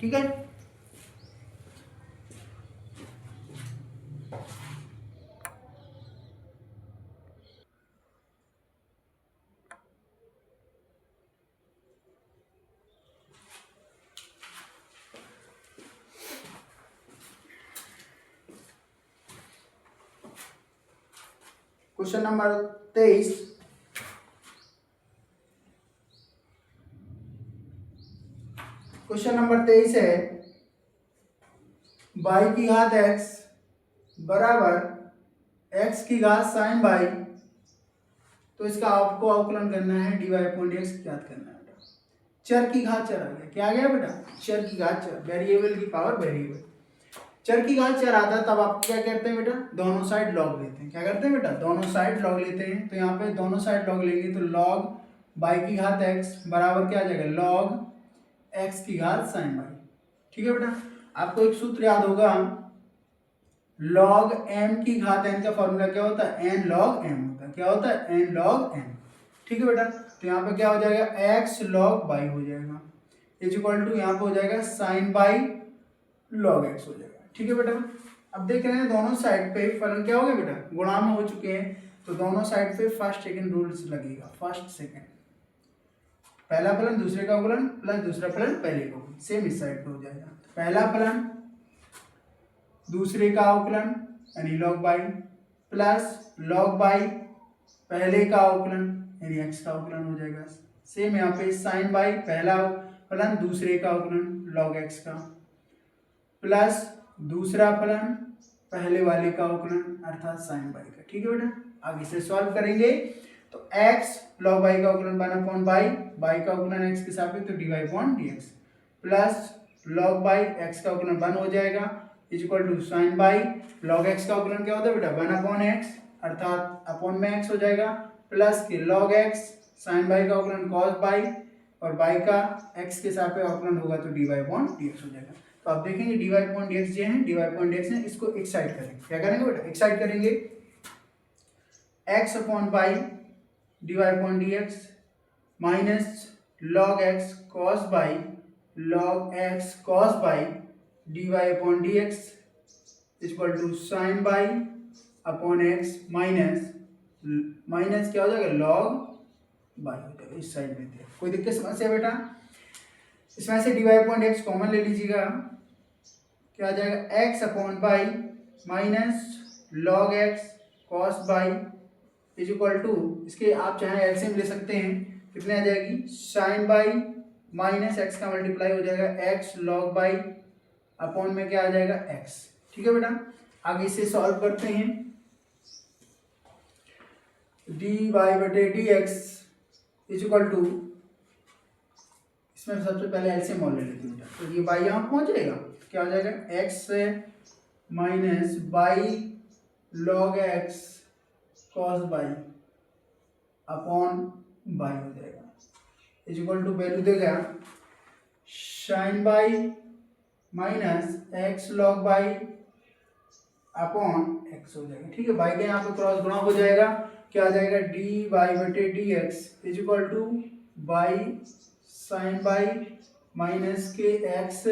ठीक है, क्वेश्चन नंबर 23। क्वेश्चन नंबर 23 है y की घात x बराबर x की घात साइन y, तो इसका आपको अवकलन करना है dy/dx ज्ञात करना है बेटा। चर की घात चर आ गया, क्या आ गया बेटा चर की घात चर, वेरिएबल की पावर वेरिएबल। चर की घात 4 आता है तब आप क्या करते हैं बेटा, दोनों साइड लॉग लेते हैं। क्या करते हैं बेटा, दोनों साइड लॉग लेते हैं। तो यहाँ पे दोनों साइड लॉग लेंगे तो लॉग बाई की घात x बराबर क्या आ जाएगा, लॉग x की घात साइन बाई। ठीक है बेटा, आपको एक सूत्र याद होगा, लॉग m की घात n का फॉर्मूला क्या होता है, n log m होता है। क्या होता है, n log m। ठीक है बेटा, तो यहाँ पे क्या हो जाएगा, x log बाई हो जाएगा इज इक्वल टू यहाँ पे हो जाएगा साइन बाई log x हो जाएगा। ठीक है बेटा, अब देख रहे हैं दोनों साइड पे फलन क्या हो गया बेटा, गुणा में हो चुके हैं। तो दोनों साइड पे फर्स्ट सेकंड रूल्स लगेगा, फर्स्ट सेकंड, पहला फलन दूसरे का अवकलन प्लस दूसरा फलन पहले का अवकलन, सेम इस साइड पे हो जाएगा। पहला फलन दूसरे का अवकलन यानी log by plus log by पहले का अवकलन यानी x का अवकलन हो जाएगा। सेम यहाँ पे साइन बाई पहला फलन दूसरे का अवकलन log x का प्लस दूसरा फलन पहले वाले का अवकलन अर्थात साइन बाई का। ठीक है बेटा, आगे से सॉल्व करेंगे तो x log बाई का अवकलन 1 बाई, बाई का अवकलन x के सापेक्ष तो dy upon dx plus log y x का अवकलन 1 हो जाएगा is equal to sine y log x का अवकलन क्या होता है बेटा, 1 अपॉन x अर्थात अपॉन में x हो जाएगा प्लस के log x साइन बाई का अवकलन cos बाई और बाई का x के सापेक्ष अवकलन होगा तो dy अपॉन dx हो जाएगा। तो आप देखेंगे dy अपॉन dx जो है, dy अपॉन dx है, इसको एक साइड करेंगे। क्या करेंगे बेटा, एक साइड करेंगे x upon y dy upon dx minus log x cos y log x cos y dy upon dx equal to sine y upon x minus क्या हो जाएगा, log बाई हो जाएगा। इस साइड में थे, कोई दिक्कत समस्या बेटा, इसमें से dy अपॉन dx कॉमन ले लीजिएगा, क्या आ जाएगा x upon y minus log x cos y is equal to, इसके आप चाहे एलसीएम ले सकते हैं, कितने आ जाएगी, साइन बाई माइनस x का मल्टीप्लाई हो जाएगा x log बाई अपॉन में क्या आ जाएगा x। ठीक है बेटा, आगे इसे सॉल्व करते हैं, dy बटे dx इज इक्वल टू, इसमें सबसे पहले एलसीएम ले लेते हैं बेटा, तो ये बाई यहाँ पहुंच जाएगा, क्या हो जाएगा x minus y log x cos y upon y हो जाएगा इज इक्वल टू वैल्यू देगा sine y minus x log y upon x हो जाएगा। ठीक है, बाई के यहाँ पे क्रॉस गुणा हो जाएगा, क्या आ जाएगा dy बटे dx is equal two by sine y minus के x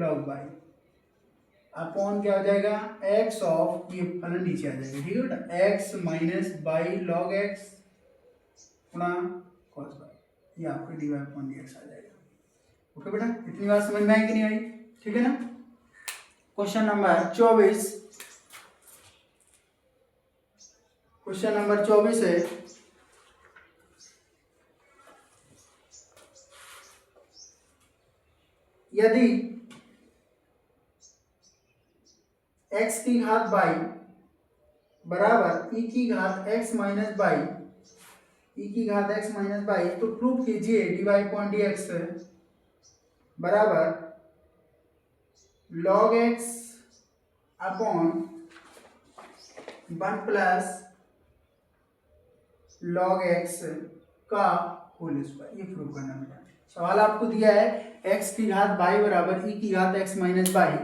log बाई अपॉन क्या हो जाएगा x ऑफ, ये फलन नीचे आ जाएगा। ठीक है बेटा, x minus y log x गुणा cos बाई, ये आपका dy अपॉन dx आ जाएगा। ओके बेटा, इतनी बात समझ में आई कि नहीं आई, ठीक है ना। क्वेश्चन नंबर 24, क्वेश्चन नंबर 24 है, यदि x की घात बाई बराबर e की घात x माइनस बाई, e की घात x माइनस बाई, तो प्रूव कीजिए dy अपॉन dx बराबर log x upon 1 plus log x का होल स्क्वायर, ये प्रूव करना बेटा। सवाल आपको दिया है x की घात बाई बराबर e की घात x माइनस बाई,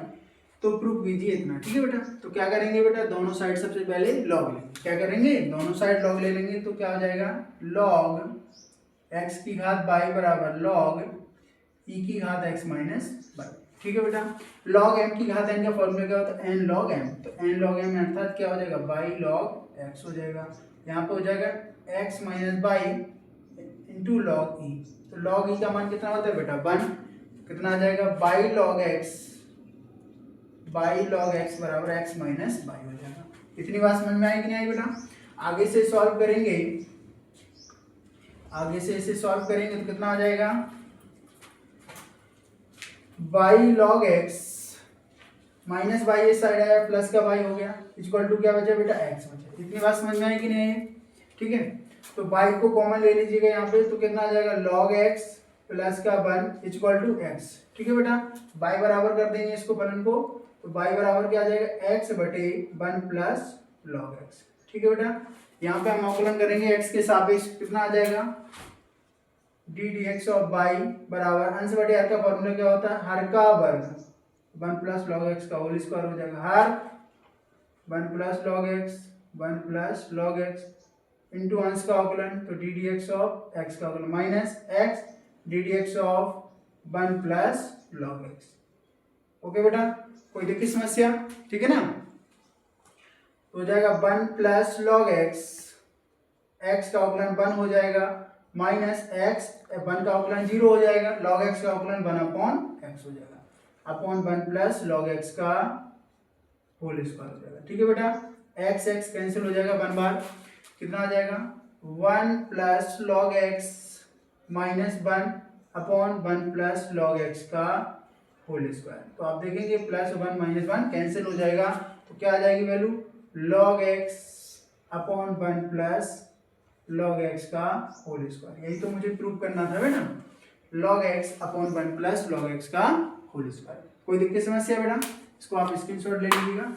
तो प्रूव कीजिए इतना। ठीक है बेटा, तो क्या करेंगे बेटा, दोनों साइड सबसे पहले लॉग लेंगे। क्या करेंगे, दोनों साइड लॉग ले लेंगे, तो क्या हो जाएगा log x की घात बाई बराबर log e की घात x माइनस बाई। ठीक है बेटा, log m की घात n का फॉर्मूला क्या होता है, n log m, तो n log m अर्थात क्या हो जाएगा बाई log x हो जाएगा, यहाँ पे हो जाएगा x minus by into log e, तो log e का मान कितना होता है बेटा 1, कितना आ जाएगा बाई log x बराबर x माइनस बाई हो जाएगा। इतनी बात समझ में आई कि नहीं आई बेटा। आगे से सॉल्व करेंगे, आगे से इसे सॉल्व करेंगे तो कितना आ जाएगा by log x minus by इस साइड आया, प्लस का बाई हो गया, इक्वल टू क्या बचा बेटा x बचा। इतनी बात समझ में आई कि नहीं है, ठीक है। तो बाई को कॉमन ले लीजिएगा यहाँ पे, तो कितना आ जाएगा log x प्लस का 1 इक्वल टू x। ठीक है बेटा, बाई बराबर कर देंगे इसको फलन को, तो y बराबर क्या आ जाएगा x बटे 1 प्लस लॉग x। ठीक है बेटा, यहाँ पे हम अवकलन करेंगे x के सापेक्ष, कितना आ जाएगा D d x of y बराबर अंश बटे हर का फॉर्मूला क्या होता है, हर का वर्ग 1 प्लस लॉग x का होल स्क्वायर हो जाएगा, हर 1 plus log x 1 plus log x into अंश का अवकलन, तो d d x of x का अवकलन minus x D d x of 1 plus log x। Okay बेटा, कोई देखी समस्या? ठीक है ना, तो हो जाएगा 1 प्लस लॉग x, x का अवकलन 1 हो जाएगा माइनस x 1 का अवकलन 0 हो जाएगा, log x का अवकलन 1 अपॉन x हो जाएगा, अपॉन 1 प्लस log x का होल स्क्वायर हो जाएगा। ठीक है बेटा, x x कैंसिल हो जाएगा 1 बार, कितना आ जाएगा 1 plus log x minus 1 upon 1 plus log x का होल स्क्वायर। तो आप देखेंगे प्लस 1 माइनस 1 कैंसिल हो जाएगा, तो क्या आ जाएगी value log x upon 1 plus log x का होल स्क्वायर। यही तो मुझे प्रूव करना था बेटा, log x upon 1 plus log x का होल स्क्वायर। कोई दिक्कत समस्या बेटा? इसको आप स्क्रीनशॉट ले लीजिएगा।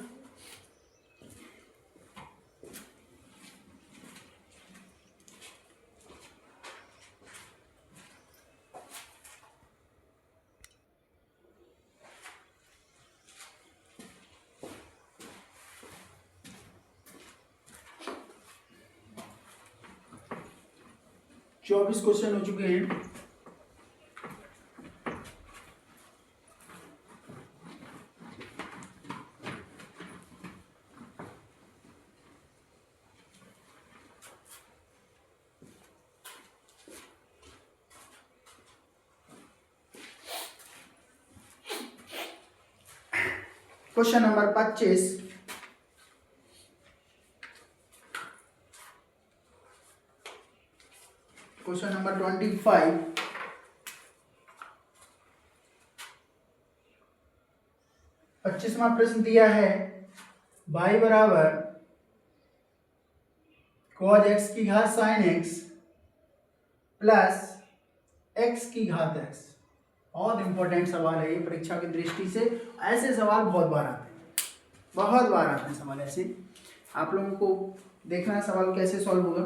चौबीस क्वेश्चन हो चुके हैं। क्वेश्चन नंबर 25, क्वेश्चन नंबर 25, 25वां प्रश्न दिया है y बराबर cos x की घात sin x प्लस x की घात x। बहुत इंपॉर्टेंट सवाल है ये परीक्षा की दृष्टि से, ऐसे सवाल बहुत बार आते हैं, बहुत बार आते हैं सवाल ऐसे। आप लोगों को देखना है सवाल कैसे सॉल्व होगा।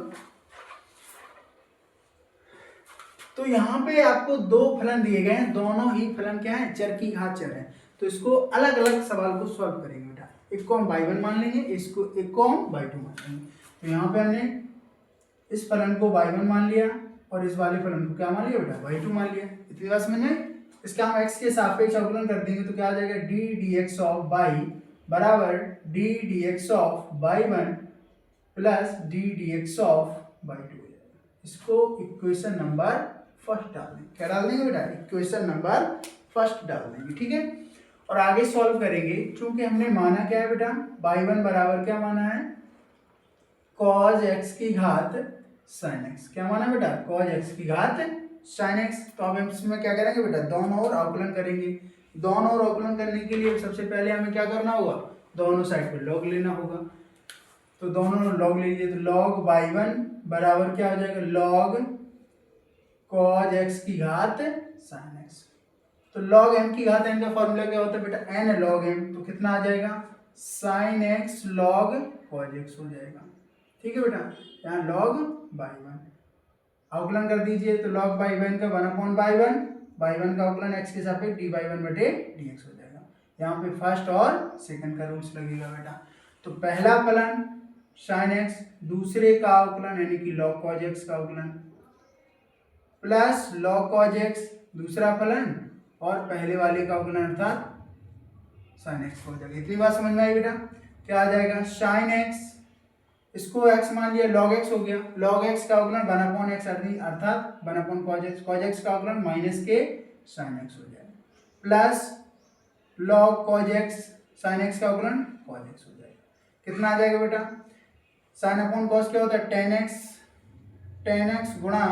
तो यहाँ पे आपको दो फलन दिए गए हैं, दोनों ही फलन क्या है, चर की घात चर है, तो इसको अलग अलग सवाल को सॉल्व करेंगे बेटा। एक को हम y1 मान लेंगे, इसको एक को हम y2 मान लेंगे। तो यहाँ पे हमने इस फलन को y1 मान लिया और इस वाले फलन को क्या मान लिया बेटा, y2 मान लिया। इतनी बात समझ में? इसका हम x के सापेक्ष अवकलन कर देंगे तो क्या आ जाएगा D d x of y बराबर d d x of y1 plus D d x of y2। इसको इक्वेशन नंबर फर्स्ट डाल देंगे। क्या डाल देंगे बेटा, इक्वेशन नंबर फर्स्ट डाल देंगे। ठीक है, और आगे सॉल्व करेंगे। चूंकि हमने माना क्या है बेटा, y1 बराबर क्या माना है, cos x की घात sin x। क्या माना बेटा, cos x की घात sin x। तो अब हम इसमें क्या करेंगे बेटा, दोनों ओर अवकलन करेंगे। दोनों ओर अवकलन करने के लिए सबसे पहले हमें क्या करना होगा, दोनों साइड पे log लेना होगा। तो दोनों log ले लीजिए, तो log y1 बराबर क्या हो जाएगा, log cos x की घात sin x। तो log m की घात n का फॉर्मूला क्या होता है बेटा, n log m। तो कितना आ जाएगा, sin x log cos x हो जाएगा। ठीक है बेटा, यहाँ log y1 अवकलन कर दीजिए, तो log y1 का 1/y1, y1 का अवकलन x के सापेक्ष dy 1 बटे dx हो जाएगा। यहाँ पे फर्स्ट और सेकंड का रूल्स लगेगा बेटा। तो पहला फलन sin x, दूसरे का अवकलन यानी कि log cos x का अवकलन प्लस log cos x दूसरा फलन और पहले वाले का अवकलन अर्थात sin x हो जाएगा। इतनी बात समझ में आई बेटा? क्या आ जाएगा, sin x, इसको x मान लिया, log x हो गया, log x का अवकलन 1/x अर्थात 1/cos x, cos x का अवकलन माइनस के sin x हो जाएगा, plus log cos x sin x का अवकलन cos x हो जाएगा। कितना आ जाएगा बेटा, sin अपॉन cos क्या होता है, tan x गुणा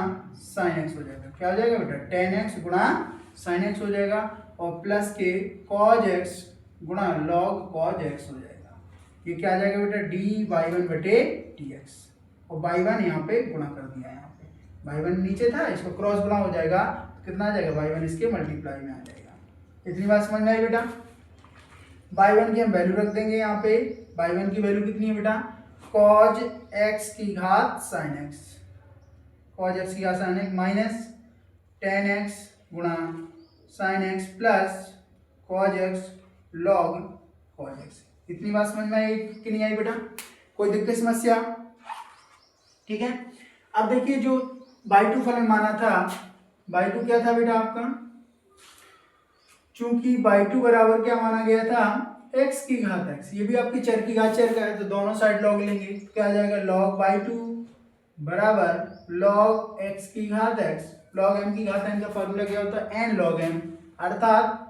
sin x हो जाएगा। क्या हो जाएगा बेटा, tan x गुणा sin x हो जाएगा और प्लस के cos x गुणा log cos x हो जाएगा। ये क्या आ जाएगा बेटा, डी y1 बटे dx, और y1 यहाँ पे गुणा कर दिया, यहाँ पे y1 नीचे था, इसको क्रॉस गुणा हो जाएगा, तो कितना आ जाएगा y1 इसके मल्टीप्लाई में आ जाएगा। इतनी बात समझ में आई बेटा? बाई वन की हम वैल्यू रख देंगे यहाँ पे। बाई वन की वैल्यू कितनी है बेटा, कॉज एक्स की घात साइन एक्स, कॉज एक्स की घात sine x minus ten x गुणा sine x plus cos x log cos x. इतनी बात समझ में आई कि नहीं आई बेटा, कोई दिक्कत समस्या? ठीक है। अब देखिए जो बाई टू फलन माना था, बाई टू क्या था बेटा आपका, चूंकि बाई टू बराबर क्या माना गया था, एक्स की घात एक्स, ये भी आपकी चर की घात चर का है तो दोनों साइड लॉग लेंगे, क्या आ जाएगा लॉग बाई टू बराबर लॉग एक्स की घात एक्स, लॉग एम की घात एन का फॉर्मूला क्या होता है एन लॉग एम, अर्थात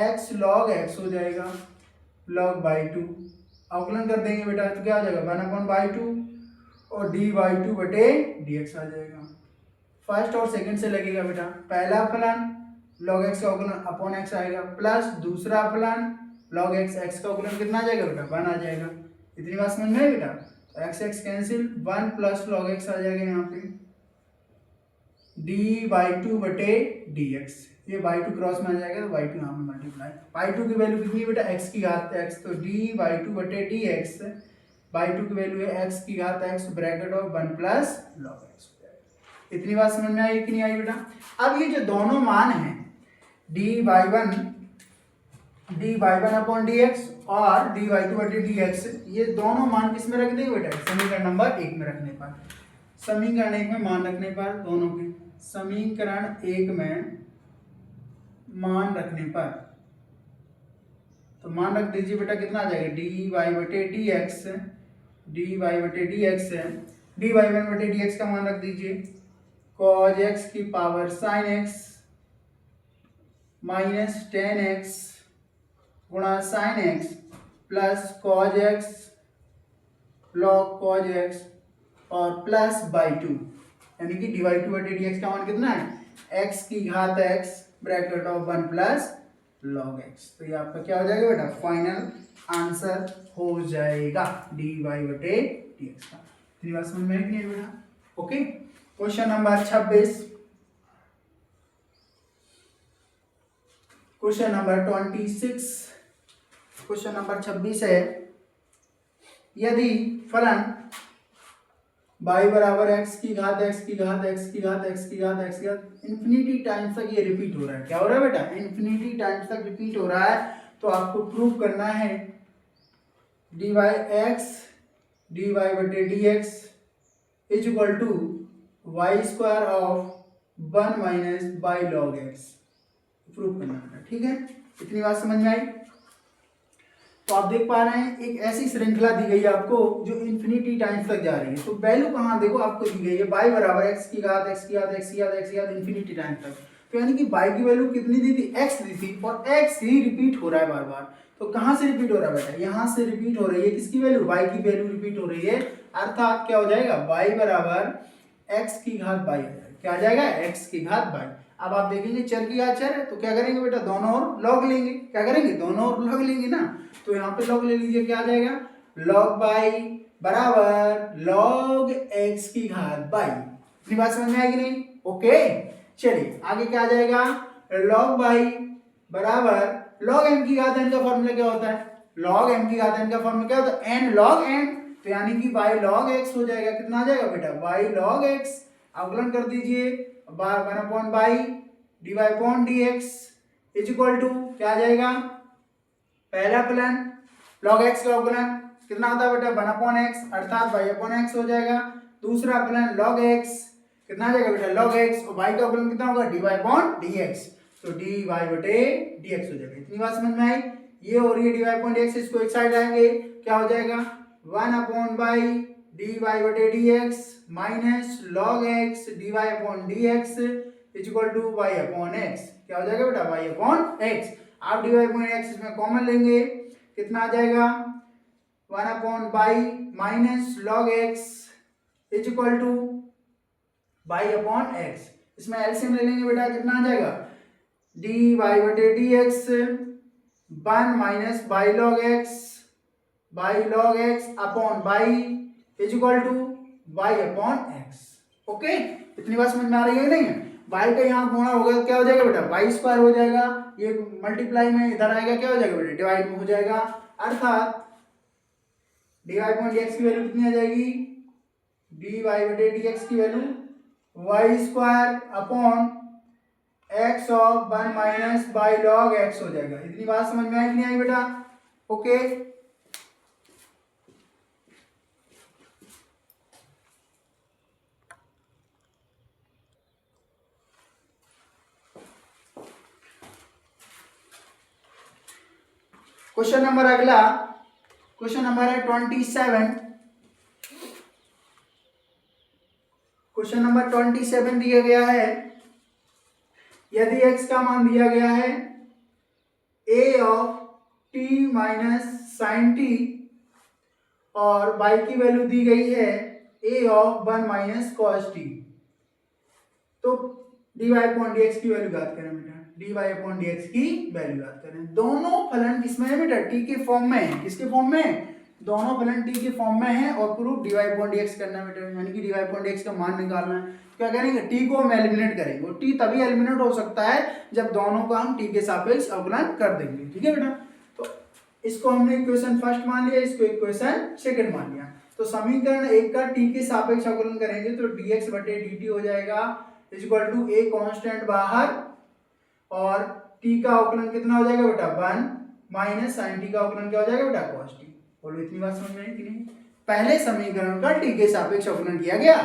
एक्स लॉग एक्स हो जाएगा लॉग बाई टू, अवकलन कर देंगे बेटा तो क्या आ जाएगा 1/2 और डी बाई टू बटे डी एक्स आ जाएगा। फर्स्ट और सेकंड से लगेगा बेटा, पहला फलन लॉग एक्स का अवकलन अपॉन एक्स आएगा प्लस दूसरा फलन लॉग एक्स, एक्स का अवकलन कितना आ जाएगा बेटा 1 आ जाएगा। इतनी बात समझ में आई बेटा, तो x x cancel 1 plus log x आ जाएगा यहाँ पे डी बाई टू बटे डी एक्स, ये बाई टू क्रॉस में आ जाएगा तो बाई टू यहाँ पे मल्टीप्लाई, बाई टू की वैल्यू कितनी है बेटा एक्स की घात एक्स, तो डी बाई टू बटे डी एक्स, बाई टू की वैल्यू है एक्स की घात x bracket of 1 plus log x. इतनी बात समझ में आई कि नहीं आई बेटा? अब ये जो दोनों मान हैं D by one upon d x और डी बाई टू बटे डी एक्स, ये दोनों मान किस में रख देंगे बेटा, समीकरण नंबर 1 में रखने पर, समीकरण 1 में मान रखने पर, दोनों के समीकरण 1 में मान रखने पर, तो मान रख दीजिए बेटा कितना आ जाएगा डी वाई बटे डी एक्स, डी वाई बटे डी एक्स है, डी वाई वन बटे डी एक्स का मान रख दीजिए कॉज एक्स की power sine x minus ten x गुणा sine x plus cos x log cos x और प्लस बाई टू, यानी कि डी वाई टू बटे डी एक्स का मान कितना है एक्स की घात x bracket of 1 plus log x, तो ये आपका क्या हो जाएगा बेटा फाइनल आंसर हो जाएगा डी वाई बटे डी एक्स का। इतनी बात समझ में आई नहीं बेटा? Okay. Question number 26, question number 26, question number 26 है, यदि फलन y बराबर एक्स की घात एक्स की घात एक्स की घात एक्स की घात एक्स की घात इन्फिनिटी टाइम्स तक ये रिपीट हो रहा है, क्या हो रहा है बेटा इन्फिनिटी टाइम्स तक रिपीट हो रहा है, तो आपको प्रूव करना है d y x d y बटे d x is equal to y square of 1 minus y log x, prove करना है। ठीक है, इतनी बात समझ में आई? तो आप देख पा रहे हैं एक ऐसी श्रृंखला दी गई है आपको जो इन्फिनिटी टाइम्स तक जा रही है, तो वैल्यू कहाँ देखो आपको दी गई है y बराबर एक्स की घात एक्स की घात एक्स की घात एक्स की घात इन्फिनिटी टाइम तक, तो यानी कि y की वैल्यू कितनी दी थी x दी थी और x ही रिपीट हो रहा है बार बार, तो कहाँ से रिपीट हो रहा है बेटा यहाँ से रिपीट हो रही है, किसकी वैल्यू y की वैल्यू रिपीट हो रही है, अर्थात क्या हो जाएगा y बराबर x की घात y, क्या आ जाएगा x की घात y। अब आप देखेंगे चर की घात चर है तो क्या करेंगे बेटा दोनों ओर लॉग लेंगे, क्या करेंगे दोनों ओर लॉग लेंगे ना, तो यहाँ पे लॉग ले लीजिए, क्या आ जाएगा log y बराबर log x की घात y। इतनी बात समझ में आएगी नहीं? ओके चलिए आगे क्या आ जाएगा log y बराबर log m की घात n का फॉर्मूला क्या होता है, log m की घात n का फॉर्मूला क्या होता है n log n, तो यानी कि y log x हो जाएगा, कितना आ जाएगा बेटा y log x, अवकलन कर दीजिए 1/y dy upon dx is equal to क्या आ जाएगा, पहला फलन log x का अवकलन कितना होता है बेटा 1/x अर्थात y अपॉन x हो जाएगा, दूसरा फलन log x कितना आ जाएगा बेटा log x और y का अवकलन कितना होगा dy अपॉन dx, तो dy बटे dx हो जाएगा। इतनी बात समझ में आई? ये हो रही है dy अपॉन dx, इसको एक साइड लाएंगे क्या हो जाएगा 1/y dy बटे dx minus log x dy upon dx is equal to y upon x, क्या हो जाएगा बेटा y अपॉन x। आप dy अपॉन x इसमें कॉमन लेंगे कितना आ जाएगा 1/y minus log x is equal to y upon x, इसमें एलसीएम ले लेंगे बेटा कितना आ जाएगा dy बटे dx 1 minus y log x upon y is equal to y upon x। Okay इतनी बात समझ में आ रही है नहीं है? y का यहाँ गुणा होगा तो क्या हो जाएगा बेटा, वाई स्क्वायर हो जाएगा, ये मल्टीप्लाई में इधर आएगा क्या हो जाएगा बेटा, डिवाइड में हो जाएगा, अर्थात dy अपॉन dx की वैल्यू कितनी आ जाएगी, dy बटे dx की value y square upon x of 1 minus y log x हो जाएगा। इतनी बात समझ में आई कि नहीं आई बेटा? ओके, क्वेश्चन नंबर अगला, क्वेश्चन नंबर है 27। क्वेश्चन नंबर 27 दिया गया है, यदि x का मान दिया गया है a of t minus sine t और y की वैल्यू दी गई है a of 1 minus cos t, तो dy अपॉन dx की वैल्यू ज्ञात करें बेटा, dy अपॉन dx की वैल्यू ज्ञात करें। दोनों फलन किसमें है बेटा, t के फॉर्म में है। किसके फॉर्म में, दोनों फलन t के फॉर्म में है और प्रूफ dy अपॉन dx करना है बेटा, यानी कि dy अपॉन dx का मान निकालना है। क्या करेंगे, t को हम एलिमिनेट करेंगे, और t तभी एलिमिनेट हो सकता है जब दोनों का हम t के सापेक्ष अवकलन कर देंगे। ठीक है बेटा, तो इसको हमने इक्वेशन फर्स्ट मान लिया, इसको इक्वेशन सेकंड मान लिया। तो समीकरण एक का t के सापेक्ष अवकलन करेंगे तो dx बटे dt हो जाएगा इक्वल टू a कांस्टेंट बाहर, और t का अवकलन कितना हो जाएगा बेटा 1 माइनस sin t का अवकलन क्या हो जाएगा बेटा cos t। बोलो इतनी बात समझ में आई कि नहीं? पहले समीकरण का t के सापेक्ष अवकलन किया गया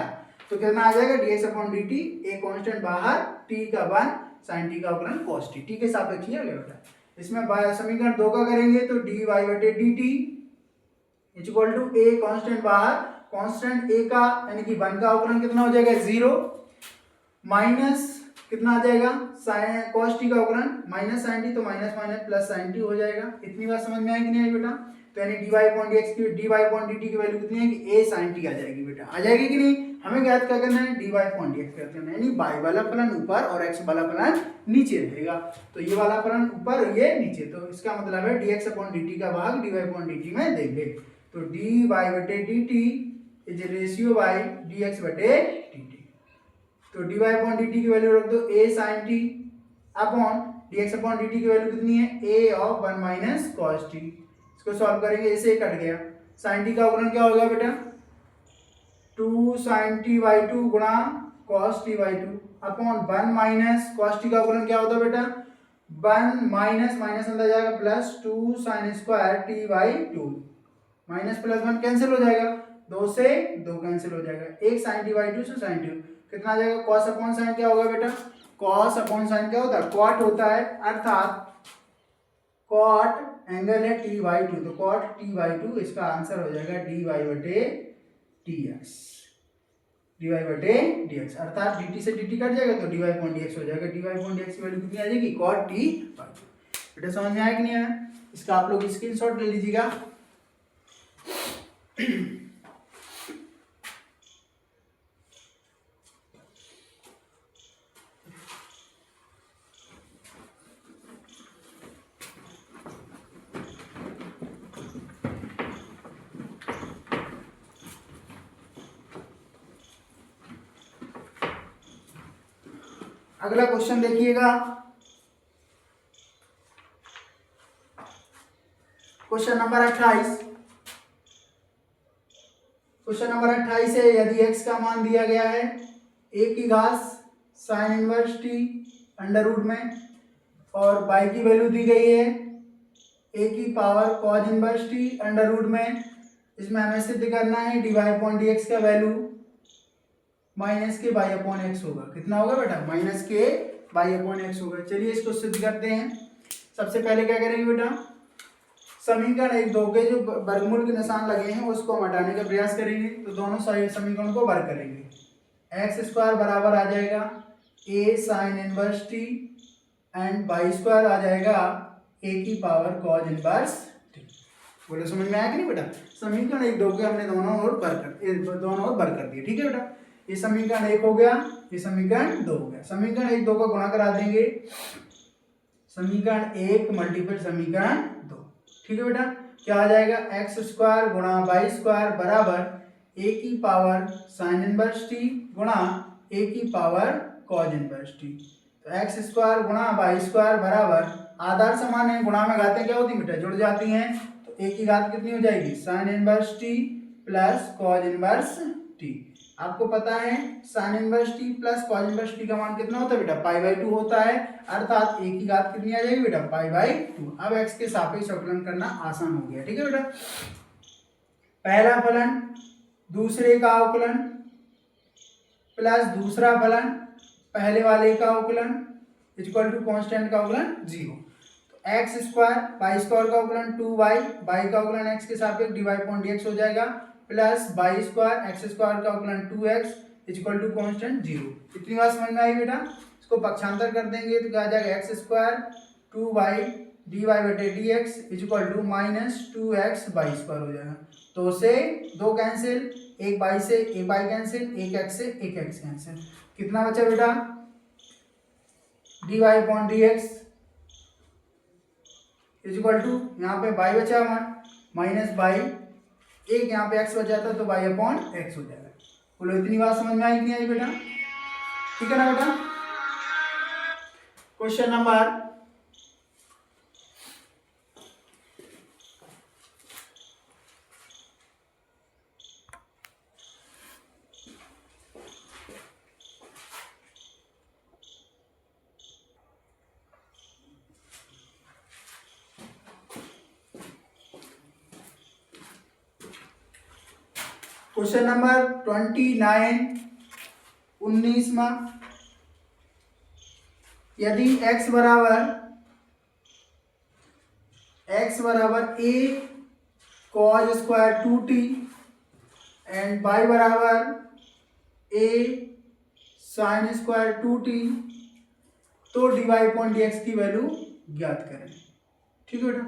तो कितना आ जाएगा dx upon dt, a constant बाहर, t का 1 sin t का अवकलन cos t, t के सापेक्ष किया गया बेटा। इसमें समीकरण 2 का करेंगे तो dy बटे dt equal to a constant बाहर, कांस्टेंट a का यानी कि 1 का अवकलन कितना हो जाएगा 0 माइनस कितना आ जाएगा साइन cos t का अवकलन माइनस sin t, तो minus minus plus sin t हो जाएगा। इतनी बात समझ में आई कि नहीं आई बेटा? तो यानी dy अपॉन dx की dy अपॉन dt की वैल्यू कितनी है कि a sin t आ जाएगी बेटा, आ जाएगी कि नहीं? हमें ज्ञात क्या करना है, dy अपॉन dx ज्ञात करना है, यानी y वाला फलन ऊपर और x वाला फलन नीचे रहेगा। तो ये वाला फलन ऊपर और ये नीचे, तो इसका मतलब है dx अपॉन dt का भाग dy अपॉन dt में देंगे, तो dy बटे dt is ratio by dx बटे dt। तो dy अपॉन dt की वैल्यू रख दो a sin t upon dx upon dt की वैल्यू कितनी है a of 1 minus cos t। इसको सॉल्व करेंगे, ऐसे कट गया, sin t का अवकलन क्या होगा बेटा 2 sin t by 2 गुणा cos t by 2 upon 1 minus cos t का अवकलन क्या होता है बेटा 1 माइनस माइनस अंदर जाएगा plus 2 sin square t by 2, minus plus 1 cancel हो जाएगा, 2 से 2 कैंसिल हो जाएगा, 1 sin t by 2 से sin t कितना आ जाएगा, cos अपॉन sin क्या होगा बेटा, cos अपॉन sin क्या होता है cot होता है, अर्थात cot एंगल है t by 2, तो cot t by 2 इसका आंसर हो जाएगा dy बटे dx, dy बटे dx, अर्थात dt से dt कट जाएगा तो dy अपॉन dx हो जाएगा, dy अपॉन dx की वैल्यू कितनी आ जाएगी cot t by 2। बेटा समझ में आया कि नहीं आया? इसका आप लोग स्क्रीनशॉट ले लीजिएगा। अगला क्वेश्चन देखिएगा, क्वेश्चन नंबर 28। क्वेश्चन नंबर 28 है, यदि x का मान दिया गया है a की घात sine inverse t under root में और y की वैल्यू दी गई है a की power cos inverse t under root में, इसमें हमें सिद्ध करना है dy अपॉन dx का वैल्यू माइनस के बाई अपॉन एक्स होगा। कितना होगा बेटा माइनस के बाई अपॉन एक्स होगा। चलिए इसको सिद्ध करते हैं। सबसे पहले क्या करेंगे बेटा, समीकरण एक दो के जो वर्गमूल के निशान लगे हैं उसको हम हटाने का प्रयास करेंगे, तो दोनों समीकरणों को वर्ग करेंगे। एक्स स्क्वायर बराबर आ जाएगा a sine inverse t and y square आ जाएगा ए की पावर कॉज इनवर्स टी। बोले समझ में आया कि नहीं बेटा? समीकरण एक दो के हमने दोनों ओर वर्ग कर दिए। ठीक है बेटा, ये समीकरण एक हो गया, ये समीकरण दो हो गया। समीकरण एक दो को गुणा करा देंगे, समीकरण एक मल्टीपल समीकरण दो। ठीक है बेटा, क्या आ जाएगा एक्स स्क्वायर गुणा वाई स्क्वायर बराबर ए की पावर साइन इनवर्स टी गुणा ए की पावर कॉज इनवर्स टी। तो एक्स स्क्वायर गुणा वाई स्क्वायर बराबर आधार समान है, गुणा में घातें क्या होती है बेटा, जुड़ जाती हैं। तो एक की घात कितनी हो जाएगी, sign inverse T plus cos inverse T. आपको पता है sign inverse T plus cos inverse T का मान कितना होता है बेटा, पाई/2 होता है, अर्थात एक की घात कितनी आ जाएगी बेटा, पाई/2। अब एक्स के सापेक्ष अवकलन करना आसान हो गया, ठीक है बेटा। पहला फलन दूसरे का अवकलन प्लस दूसरा फलन पहले वाले का अवकलन इक्वल टू कांस्टेंट का अवकलन 0। तो एक्स स्क्वायर वाई स्क्वायर का अवकलन 2y, वाई का अवकलन एक्स के सापेक्ष dy/dx हो जाएगा, plus y square x square का अवकलन 2x इक्वल टू कांस्टेंट 0। इतनी बात समझ में आई बेटा। इसको पक्षांतर कर देंगे तो क्या आ जाएगा, x square 2y dy/dx equal to -2x y square हो जाएगा। तो से 2 कैंसिल, एक बाई से एक बाई कैंसिल, एक एक्स से एक एक्स कैंसिल, कितना बचा बेटा, dy/dx इक्वल टू यहाँ पे बाई बचा माइनस बाई, एक यहाँ पे एक्स बचा था तो y/x हो जाएगा। बोलो इतनी बात समझ में आई कि नहीं आई बेटा, ठीक है ना बेटा। क्वेश्चन नंबर क्वेश्चन नंबर 29 19वां, यदि x बराबर a cos square 2t and y बराबर a sin स्क्वायर 2t, तो dy/dx की वैल्यू ज्ञात करें। ठीक है बेटा,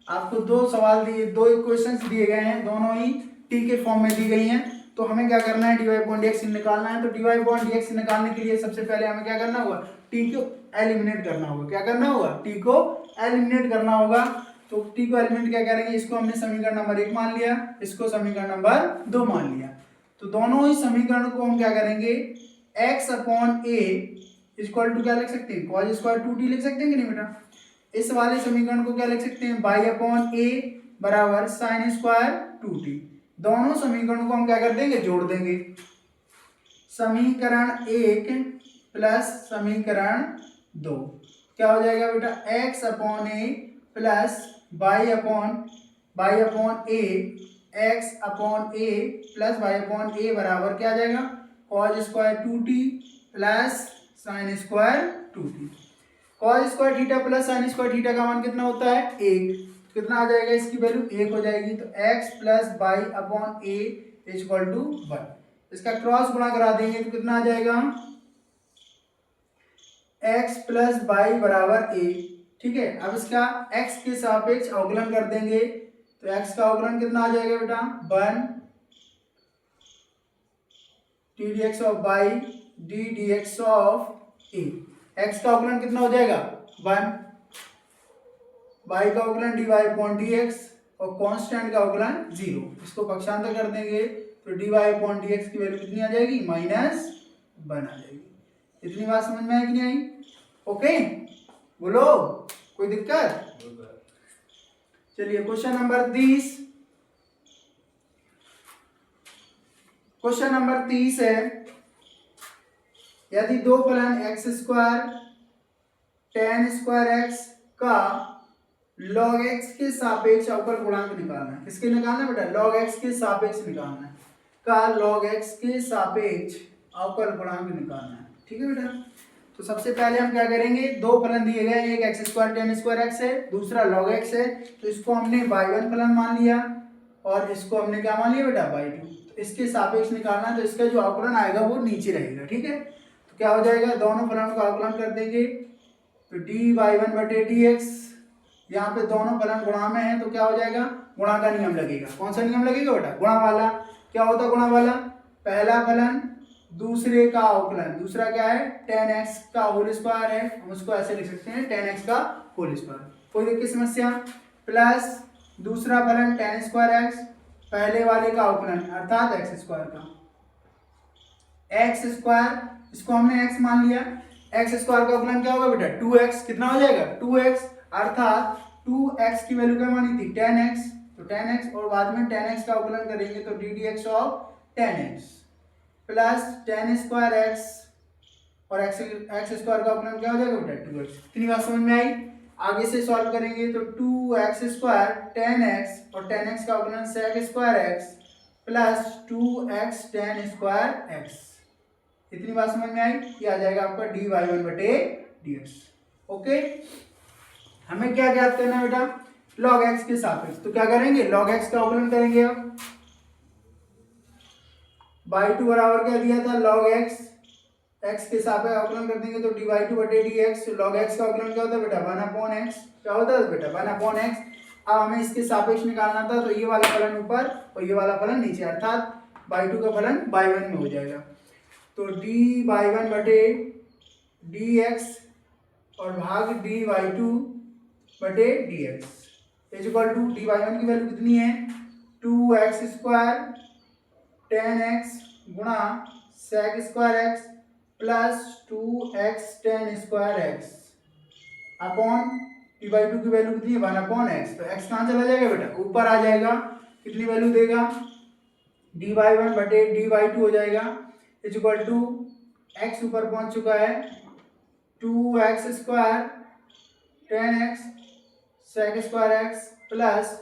आपको दो सवाल दिए, दो इक्वेशंस दिए गए हैं, दोनों ही टी के फॉर्म में दी गई हैं। तो हमें क्या करना है, dy/dx निकालना है। तो dy/dx निकालने के लिए सबसे पहले हमें क्या करना होगा, टी को एलिमिनेट करना होगा। क्या करना होगा, टी को एलिमिनेट करना होगा। तो टी को एलिमिनेट क्या करेंगे, इसको हमने समीकरण नंबर 1 मान लिया, इसको समीकरण नंबर 2 मान लिया। तो दोनों ही समीकरण को हम क्या करेंगे, x/a इक्वल टू क्या लिख सकते हैं, cos स्क्वायर 2t लिख सकते हैं कि नहीं बेटा। इस वाले समीकरण को क्या लिख सकते हैं, y/a बराबर sin स्क्वायर 2t। दोनों समीकरणों को हम क्या कर देंगे, जोड़ देंगे। समीकरण 1 प्लस समीकरण 2 क्या हो जाएगा बेटा, x/a plus y/a x/a plus y/a बराबर क्या आ जाएगा, cos square 2t plus sin square 2t। cos square theta plus sin square theta का मान कितना होता है, 1। कितना आ जाएगा, इसकी वैल्यू 1 हो जाएगी। तो x plus y/a equal to 1। इसका क्रॉस गुणा करा देंगे तो कितना आ जाएगा, x प्लस y बराबर a। ठीक है, अब इसका x के सापेक्ष अवकलन कर देंगे तो x का अवकलन कितना आ जाएगा बेटा, 1 ddx of y ddx of a। x का अवकलन कितना हो जाएगा, 1, y का अवकलन dy/dx और कांस्टेंट का अवकलन 0। इसको पक्षांतर कर देंगे तो dy/dx की वैल्यू कितनी आ जाएगी, -1 आ जाएगी। इतनी बात समझ में आई कि नहीं आई, ओके बोलो, कोई दिक्कत। चलिए क्वेश्चन नंबर 30। क्वेश्चन नंबर 30 है, यदि दो फलन x square tan square x का log x के सापेक्ष अवकल गुणांक निकालना है। किसके निकालना है बेटा, log x के सापेक्ष निकालना है, का log x के सापेक्ष अवकल गुणांक निकालना है। ठीक है बेटा, तो सबसे पहले हम क्या करेंगे, दो फलन दिए गए, एक x square tan square x है, दूसरा log x है। तो इसको हमने y1 फलन मान लिया और इसको हमने क्या मान लिया बेटा, y2। तो इसके सापेक्ष निकालना है, तो इसका जो अवकलन आएगा वो नीचे रहेगा। ठीक है, तो क्या हो जाएगा, दोनों फलन का अवकलन कर देंगे तो dy/dx, यहाँ पे दोनों फलन गुणा में है तो क्या हो जाएगा, गुणा का नियम लगेगा। कौन सा नियम लगेगा बेटा, गुणा वाला। क्या होता है गुणा वाला, पहला फलन दूसरे का अवकलन, दूसरा क्या है tan x का होल स्क्वायर है, हम उसको ऐसे लिख सकते हैं tan x का होल स्क्वायर। कोई दिक्कत समस्या, प्लस दूसरा फलन tan स्क्वायर x, पहले वाले का अवकलन अर्थात x स्क्वायर का, एक्स स्क्वायर, इसको हमने एक्स मान लिया, एक्स स्क्वायर का अवकलन क्या होगा बेटा 2x, कितना हो जाएगा 2x, अर्थात 2x की वैल्यू क्या मानी थी 10x, तो 10x और बाद में 10x का अवकलन करेंगे तो d d x of 10x plus 10 square x और x स्क्वायर का अवकलन क्या हो जाएगा बेटा 2x। इतनी बात समझ में आई। आगे से सॉल्व करेंगे तो 2x स्क्वायर 10x और 10x का अवकलन sec square x plus 2x 10 square x। इतनी बात समझ में आई। ये आ जाएगा आपका dy वन बटे dx। ओके, हमें क्या ज्ञात करना है बेटा log x के सापेक्ष, तो क्या करेंगे log x का अवकलन करेंगे। अब y2 बराबर क्या दिया था log x, x के सापेक्ष अवकलन कर देंगे तो dy2 बटे dx। log x का अवकलन क्या होता है बेटा 1/x, क्या होता है बेटा 1/x। अब हमें इसके सापेक्ष निकालना था तो ये वाला फलन ऊपर और ये वाला फलन नीचे, अर्थात y2 का फलन y1 में हो जाएगा। तो dy1 बटे dx और भाग dy2 बटे dx इक्वल टू dy1 की वैल्यू कितनी है 2x स्क्वायर 10x गुणा sec square x plus 2x 10 square x upon dy2 की वैल्यू कितनी है 1/x। तो x कहाँ चला जाएगा बेटा ऊपर आ जाएगा, कितनी वैल्यू देगा dy1 बटे dy2 हो जाएगा इक्वल टू x ऊपर पहुंच चुका है 2x square 10x sec square x plus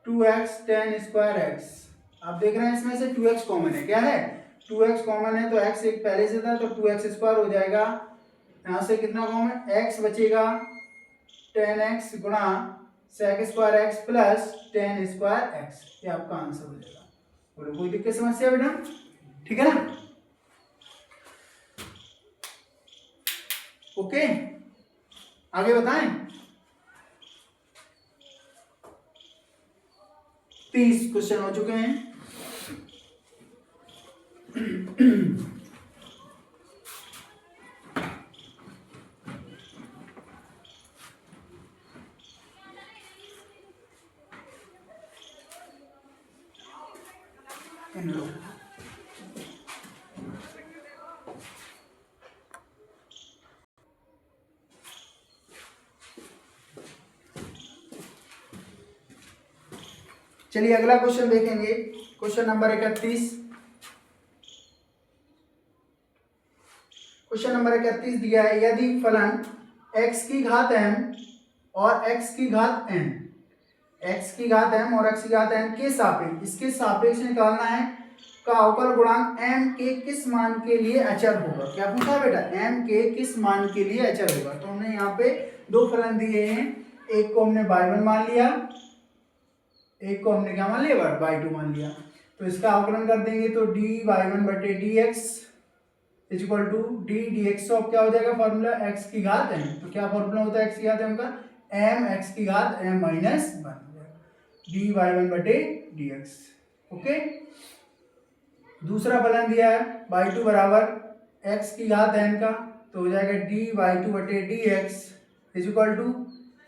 2x 10 square x। आप देख रहे हैं इसमें से 2x कॉमन है, क्या है 2x कॉमन है तो x एक पहले से था तो 2x स्क्वायर हो जाएगा। यहाँ से कितना कॉमन x बचेगा 10x गुणा sec square x plus 10 square x। ये आपका आंसर हो जाएगा। बोलो कोई दिक्कत समस्या बेटा, ठीक है ना। ओके, आगे बताएं। 30 क्वेश्चन हो चुके हैं। इन लो चलिए अगला क्वेश्चन देखेंगे, क्वेश्चन नंबर 31। क्वेश्चन नंबर 31 दिया है यदि फलन x की घात m और x की घात n, x की घात m और x की घात n के सापेक्ष, इसके सापेक्ष निकालना है का अवकल गुणांक m के किस मान के लिए अचर होगा। क्या पूछा बेटा m के किस मान के लिए अचर होगा। तो हमने यहाँ पे दो फलन दिए हैं, एक को हमने y1 मान लिया, एक को हमने क्या मान लिया y2 मान लिया। तो इसका अवकलन कर देंगे तो dy1 बटे dx equal to d dx of क्या हो जाएगा फॉर्मूला x की घात m। तो क्या फॉर्मूला होता है x की घात m का m x की घात m माइनस 1 dy1 बटे dx। ओके, दूसरा फलन दिया है y2 बराबर x की घात n का, तो हो जाएगा dy2 बटे dx इक्वल टू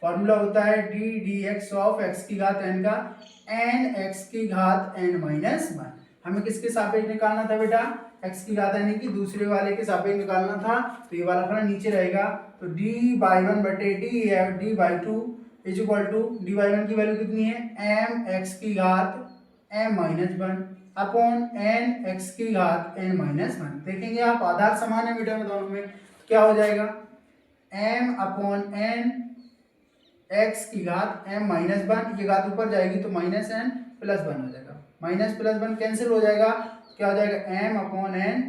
फॉर्मूला होता है डी dx ऑफ x की घात n का n x की घात n माइनस 1। हमें किसके सापेक्ष निकालना था बेटा x की घात n की दूसरे वाले के सापेक्ष निकालना था, तो ये वाला फलन नीचे रहेगा। तो dy1 बटे dy2 इक्वल टू dy1 की वैल्यू कितनी है m x की घात m minus 1 upon n x की घात n माइनस 1। देखेंगे आप आधार समान है बेटा में दोनों में, तो क्या हो जाएगा m अपॉन n x की घात m माइनस 1, ये घात ऊपर जाएगी तो माइनस n प्लस 1 हो जाएगा, माइनस प्लस 1 कैंसिल हो जाएगा, क्या हो जाएगा m upon n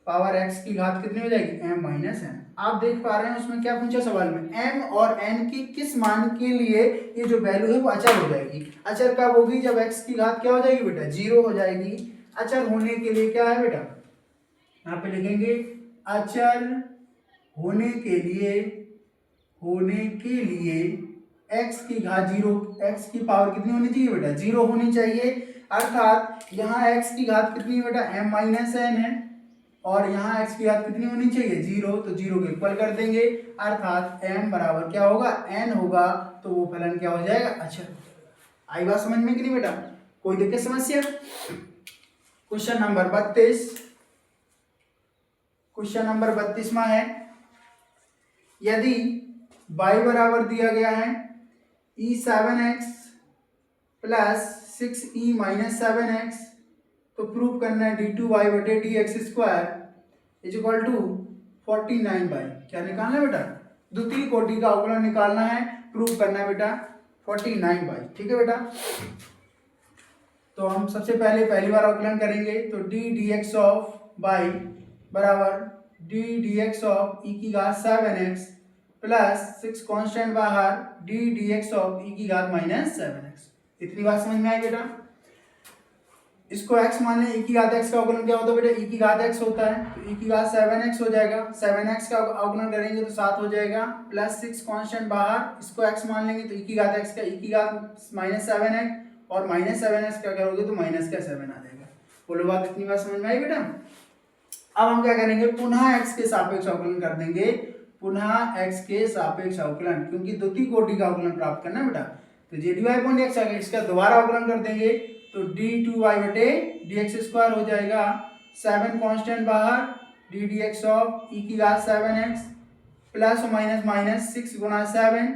power x की घात कितनी हो जाएगी m माइनस n। आप देख पा रहे हैं उसमें क्या पूछा सवाल में m और n की किस मान के लिए ये जो वैल्यू है वो अचर हो जाएगी। अचर कब होगी जब x की घात क्या हो जाएगी बेटा 0 हो जाएगी। अचर होने के लिए क्या है बेटा, यहाँ पे लिखेंगे अचर होने के लिए x की घात 0, x की पावर कितनी होनी चाहिए बेटा 0 होनी चाहिए। अर्थात यहाँ x की घात कितनी है बेटा m माइनस n है और यहाँ x की घात कितनी होनी चाहिए 0, तो 0 को इक्वल कर देंगे, अर्थात m बराबर क्या होगा n होगा, तो वो फलन क्या हो जाएगा अचर हो जाएगा। आई बात समझ में कि नहीं बेटा, कोई दिक्कत समस्या। क्वेश्चन नंबर 32 क्वेश्चन नंबर 32वां है, यदि y बराबर दिया गया है e7x plus 6e minus 7x, तो प्रूव करना है d2y बटे dx square is equal to 49y। क्या निकालना है बेटा? द्वितीय कोटि का अवकलन निकालना है, प्रूव करना है बेटा 49y। ठीक है बेटा, तो हम सबसे पहले पहली बार अवकलन करेंगे, तो d dx ऑफ y बराबर d dx ऑफ e की घात 7x प्लस 6 कांस्टेंट बाहर d dx ऑफ e की घात माइनस 7x। इतनी बात समझ में आई बेटा? इसको x मान लें, e की घात x का अवकलन क्या होता है बेटा? e की घात x होता है, तो e की घात 7x हो जाएगा। 7x का अवकलन करेंगे तो 7 हो जाएगा, प्लस 6 कांस्टेंट बाहर, इसको x मान लेंगे तो e की घात x का e की घात माइनस 7x और माइनस 7x का करोगे तो माइनस का 7 आ जाएगा। बोलो बात, इतनी बात समझ में आई बेटा? अब हम क्या करेंगे, पुनः x के सापेक्ष अवकलन कर देंगे, पुनः x के सापेक्ष अवकलन, क्योंकि द्वितीय कोटि का अवकलन प्राप्त करना है बेटा। तो जे dy अपॉन dx आ गया, इसका दोबारा अवकलन कर देंगे तो d2y बटे dx स्क्वायर हो जाएगा, 7 कांस्टेंट बाहर, d dx ऑफ e की घात 7x प्लस माइनस माइनस 6 गुना 7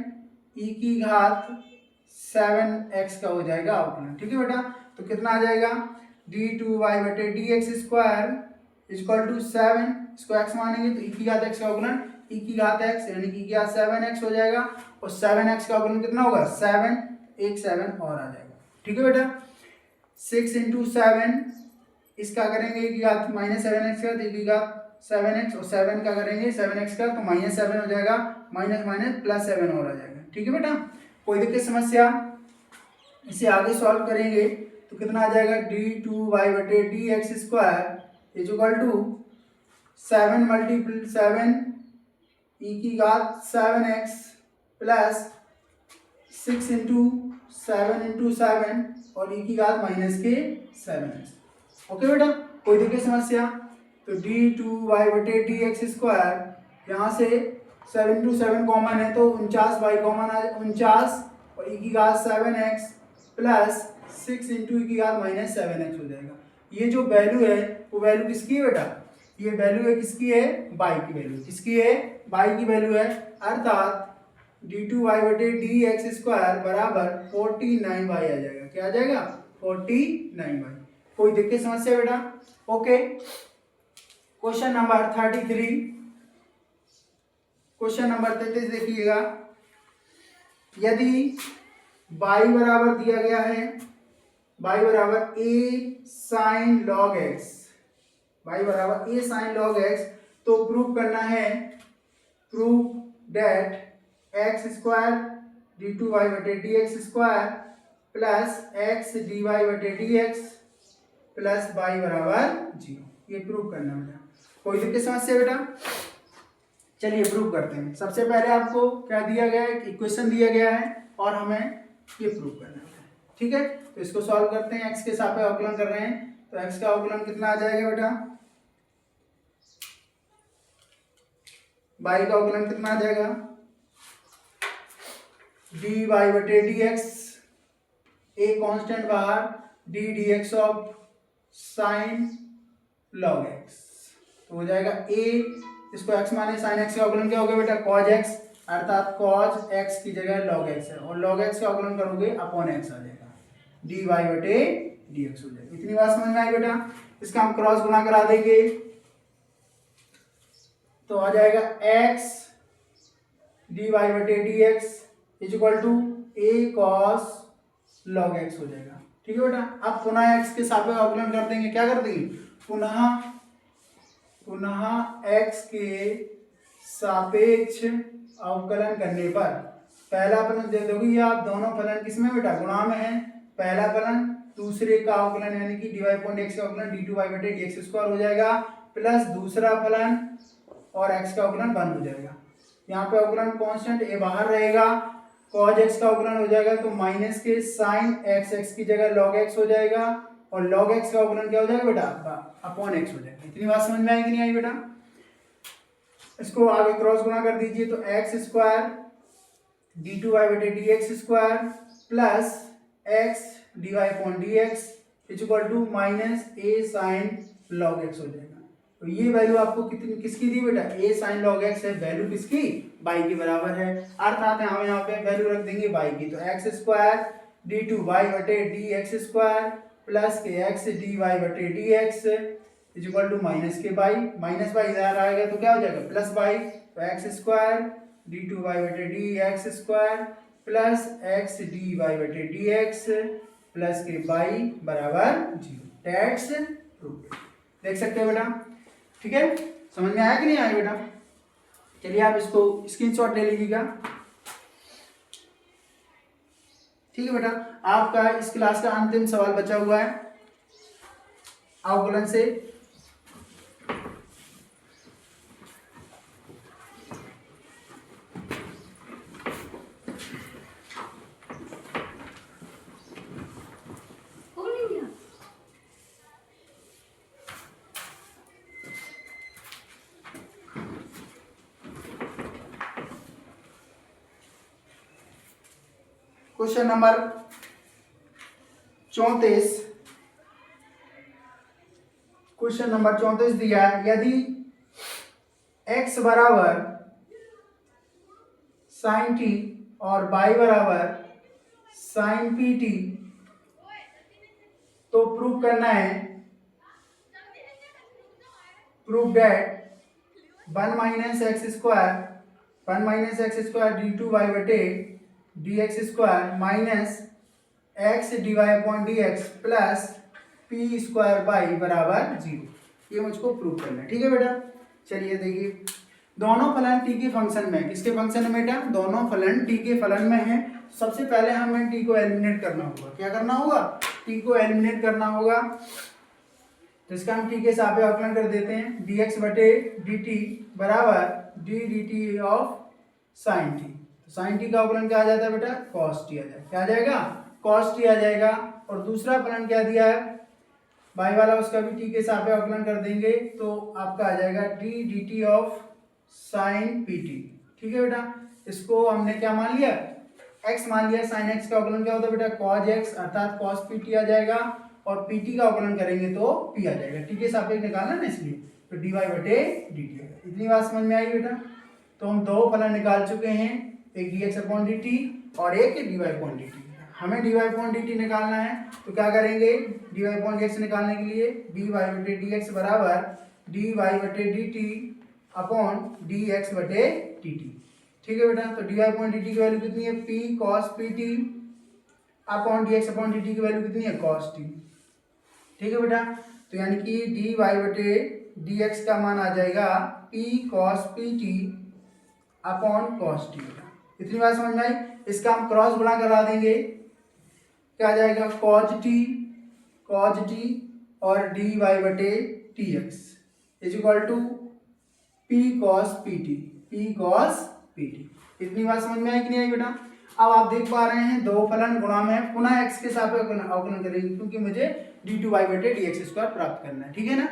e की घात 7x का हो जाएगा अवकलन। ठीक है बेटा, तो कितना आ जाएगा, d2y बटे dx स्क्वायर इक्वल टू 7, इसको x मानेंगे तो e की घात x का अवकलन e की घात x यानी कि क्या 7x हो जाएगा, और 7x का अवकलन कितना होगा, 7, एक 7 और आ जाएगा। ठीक है बेटा, 6 इंटू 7, इसका करेंगे e की घात माइनस 7x का, तो e की घात 7x, और 7 का करेंगे 7x का तो माइनस 7 हो जाएगा, माइनस माइनस प्लस 7 और आ जाएगा। ठीक है बेटा, कोई दिक्कत समस्या? इसे आगे सॉल्व करेंगे तो कितना आ जाएगा, d2y बटे dx square is equal to 7 multiple 7 e की घात 7x प्लस 6 इंटू 7 और e की घात माइनस के 7x। ओके बेटा, कोई दिक्कत समस्या? तो d2y बटे dx स्क्वायर, यहाँ से 7 इंटू 7 कॉमन है तो 49y कॉमन आ 49 और e की घात 7x प्लस 6 इंटू e की घात माइनस 7x हो जाएगा। ये जो वैल्यू है वो वैल्यू किसकी है बेटा? ये वैल्यू है किसकी है, y की वैल्यू। किसकी है? y की वैल्यू है, अर्थात d2y बटे dx स्क्वायर बराबर 49y आ जाएगा। क्या आ जाएगा? 49y। कोई दिक्कत समस्या बेटा? Okay, question number 33, question number 33 देखिएगा, यदि y बराबर दिया गया है, y बराबर a sin log x, y बराबर a sin log x, तो प्रूव करना है, prove date x square d2y बटे dx square plus x dy बटे dx प्लस y बराबर 0, ये प्रूव करना है बेटा। कोई दिक्कत समस्या बेटा? चलिए प्रूव करते हैं। सबसे पहले आपको क्या दिया गया है, इक्वेशन दिया गया है और हमें ये प्रूव करना है। ठीक है, तो इसको सॉल्व करते हैं। x के सापेक्ष अवकलन कर रहे हैं, तो x का अवकलन कितना आ जाएगा बेटा, y का अवकलन कितना आ जाएगा, dy बटे dx, a कांस्टेंट बाहर, d dx of sine log x, तो हो जाएगा a, इसको x माने साइन x का अवकलन क्या हो गया बेटा, cos x, अर्थात cos x की जगह log x है, और log x का अवकलन करोगे अपॉन x आ जाएगा, dy बटे dx हो जाएगा। इतनी बात समझ में आई बेटा? इसका हम क्रॉस गुणा करा देंगे तो आ जाएगा x dy बटे dx is equal to a cos log x हो जाएगा। ठीक है बेटा, अब पुनः x के सापेक्ष अवकलन कर देंगे। क्या कर देंगे, पुनः x के सापेक्ष अवकलन करने पर पहला फलन दे दोगे, ये आप दोनों फलन किसमें बेटा, गुणा में है। पहला फलन दूसरे का अवकलन यानी कि dy अपॉन dx का अवकलन d2y बटे dx स्क्वायर हो जाएगा, प्लस दूसरा फलन और x का अवकलन 1 हो जाएगा। यहाँ पे अवकलन कांस्टेंट a बाहर रहेगा, cos x का अवकलन हो जाएगा तो माइनस के sin x की जगह log x हो जाएगा, और log x का अवकलन क्या हो जाएगा बेटा, अपॉन x हो जाएगा। इतनी बात समझ में आई कि नहीं आई बेटा? इसको आगे क्रॉस गुणा कर दीजिए तो x स्क्वायर d2y बटे dx square plus x dy upon dx is equal to minus a sin log x हो जाएगा। तो ये वैल्यू आपको कितनी किसकी दी बेटा, a sin log x है, वैल्यू किसकी, y के बराबर है, अर्थात हम यहाँ पे वैल्यू रख देंगे y की। तो x square d two y बटे डी एक्स स्क्वायर प्लस के एक्स डी वाई बटे d x is equal to minus के बाई, माइनस बाई इधर आएगा तो क्या हो जाएगा प्लस बाई, तो x square d two y बटे d x square plus x d y बटे d x plus k y बराबर 0। That's proved. देख सकते हैं बेटा, ठीक है, समझ में आया कि नहीं आया बेटा। चलिए आप इसको स्क्रीनशॉट ले लीजिएगा। ठीक है बेटा, आपका इस क्लास का अंतिम सवाल बचा हुआ है अवकलन से। क्वेश्चन नंबर 34, क्वेश्चन नंबर 34 दिया है, यदि x बराबर साइन टी और y बराबर साइन पी टी, तो प्रूव करना है, prove that 1 minus x square d two y बटे d x square minus x d y upon d x plus p square by बराबर 0। ये मुझको प्रूव करना है। ठीक है बेटा, चलिए देखिए, दोनों फलन टी के फंक्शन में, किसके फंक्शन में बेटा, दोनों फलन टी के फलन में है। सबसे पहले हमें टी को एलिमिनेट करना होगा। क्या करना होगा, टी को एलिमिनेट करना होगा। तो इसका हम टी के सापेक्ष अवकलन कर देते हैं, डी एक्स बटे डी टी बराबर d d t of sine t. Sine t का अवकलन क्या आ जाता है बेटा, कॉस टी आ जाएगा। क्या आ जाएगा, कॉस टी आ जाएगा। और दूसरा फलन क्या दिया है, बाई वाला, उसका भी टी के सापेक्ष अवकलन कर देंगे तो आपका आ जाएगा D d t of sign p T. ठीक है बेटा, इसको हमने क्या मान लिया, x मान लिया। साइन x का अवकलन क्या होता है बेटा, cos x अर्थात cos पी टी आ जाएगा। और पी टी का अवकलन करेंगे तो p आ जाएगा। टी के सापेक्ष निकालना ना, इसलिए तो डी वाई बटे डी टी आएगा। इतनी बात समझ में आई बेटा। तो हम दो फलन निकाल चुके हैं, एक d x upon d t और एक d y upon d t. हमें d y upon d t निकालना है, तो क्या करेंगे, d y upon d x निकालने के लिए डी वाई बटे डी एक्स बराबर डी वाई बटे d t upon d x बटे डी टी। ठीक है बेटा, तो d y upon d t की वैल्यू कितनी है, p cos p t upon d x upon d t की वैल्यू कितनी है, कॉस टी। ठीक है बेटा, तो यानी कि डी वाई बटे डी एक्स का मान आ जाएगा P cos p t upon cos T. इतनी बात समझ में आई। इसका हम क्रॉस गुणा करा देंगे, क्या आ जाएगा, कॉज टी और डी वाई बटे t x is equal to p cos p t, p cos p t. इतनी बात समझ में आई कि नहीं आई बेटा। अब आप देख पा रहे हैं दो फलन गुणा में पुनः x के सापेक्ष अवकलन करेंगे, क्योंकि मुझे डी टू वाई बटे डी एक्स स्क्वायर प्राप्त करना है। ठीक है ना,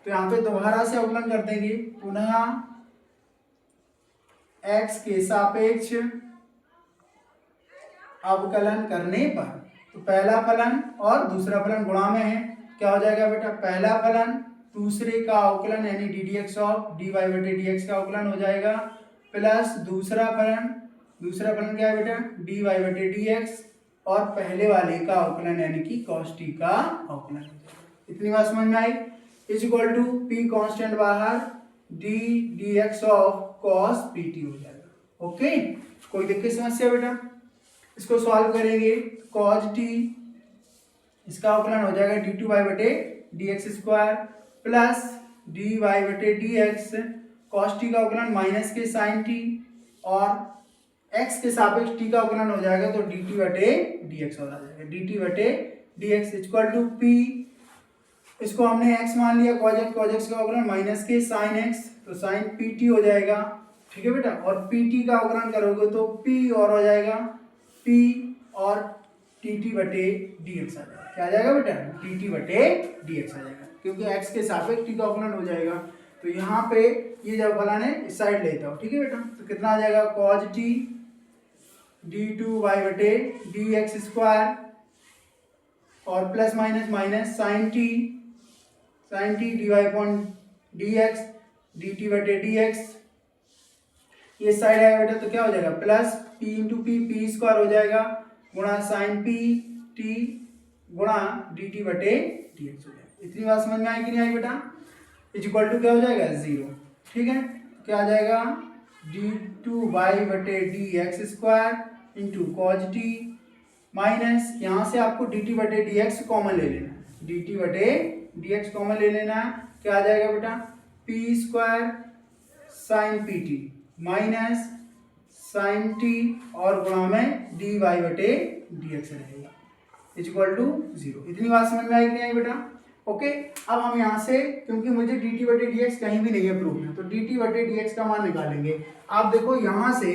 तो यहाँ पे दोबारा से अवकलन कर देंगे, पुनः x के सापेक्ष अवकलन करने पर। तो पहला फलन और दूसरा फलन गुणा में है, क्या हो जाएगा बेटा, पहला फलन दूसरे का अवकलन यानी d d x of d y बटे डी एक्स का अवकलन हो जाएगा प्लस दूसरा फलन क्या है बेटा, डी वाई बटे डी एक्स और पहले वाले का अवकलन यानी कि कॉस टी का अवकलन। इतनी बात समझ में आई। Is equal to p constant बाहर d d x of cos p t हो जाएगा। ओके, कोई दिक्कत समस्या बेटा। इसको सॉल्व करेंगे, कॉस टी इसका अवकलन हो जाएगा डी टू वाई बटे d x square plus d y बटे डी एक्स, कॉस टी का अवकलन माइनस के साइन टी और x के सापेक्ष t का अवकलन हो जाएगा तो डी टी बटे डी एक्स हो जाएगा, डी टी बटे d x equal to p, इसको हमने x मान लिया, cos x का अवकलन माइनस के साइन x तो साइन पी टी हो जाएगा। ठीक है बेटा, और पी टी का अवकलन करोगे तो p और हो जाएगा p और टी टी बटे डी एक्स आ जाएगा। क्या आ जाएगा बेटा, टी टी बटे डी एक्स आ जाएगा, क्योंकि x के सापेक्ष t का अवकलन हो जाएगा। तो यहाँ पे ये जब फलन है इस साइड लेता हूँ। ठीक है बेटा, तो कितना आ जाएगा, cos t d two y बटे डी एक्स स्क्वायर और plus minus minus sine t d y upon dx, dt बटे dx, ये साइड आएगा बेटा तो क्या हो जाएगा plus p into p square हो जाएगा गुणा साइन पी टी गुणा dt बटे dx हो जाएगा। इतनी बात समझ में आई कि नहीं आई बेटा? इज इक्वल टू क्या हो जाएगा 0। ठीक है, क्या आ जाएगा d2y बटे dx square into cos T minus यहाँ से आपको dt बटे dx कॉमन ले लेना है, dt बटे dx कॉमन ले लेना है। क्या आ जाएगा बेटा p square sine p t minus sine t और गुणा में dy बटे dx रहेगा इज इक्वल टू 0। इतनी बात समझ में आई कि नहीं आई बेटा? ओके, अब हम यहाँ से क्योंकि मुझे dt बटे dx कहीं भी नहीं है प्रूफ में, तो dt बटे dx का मान निकालेंगे। आप देखो यहाँ से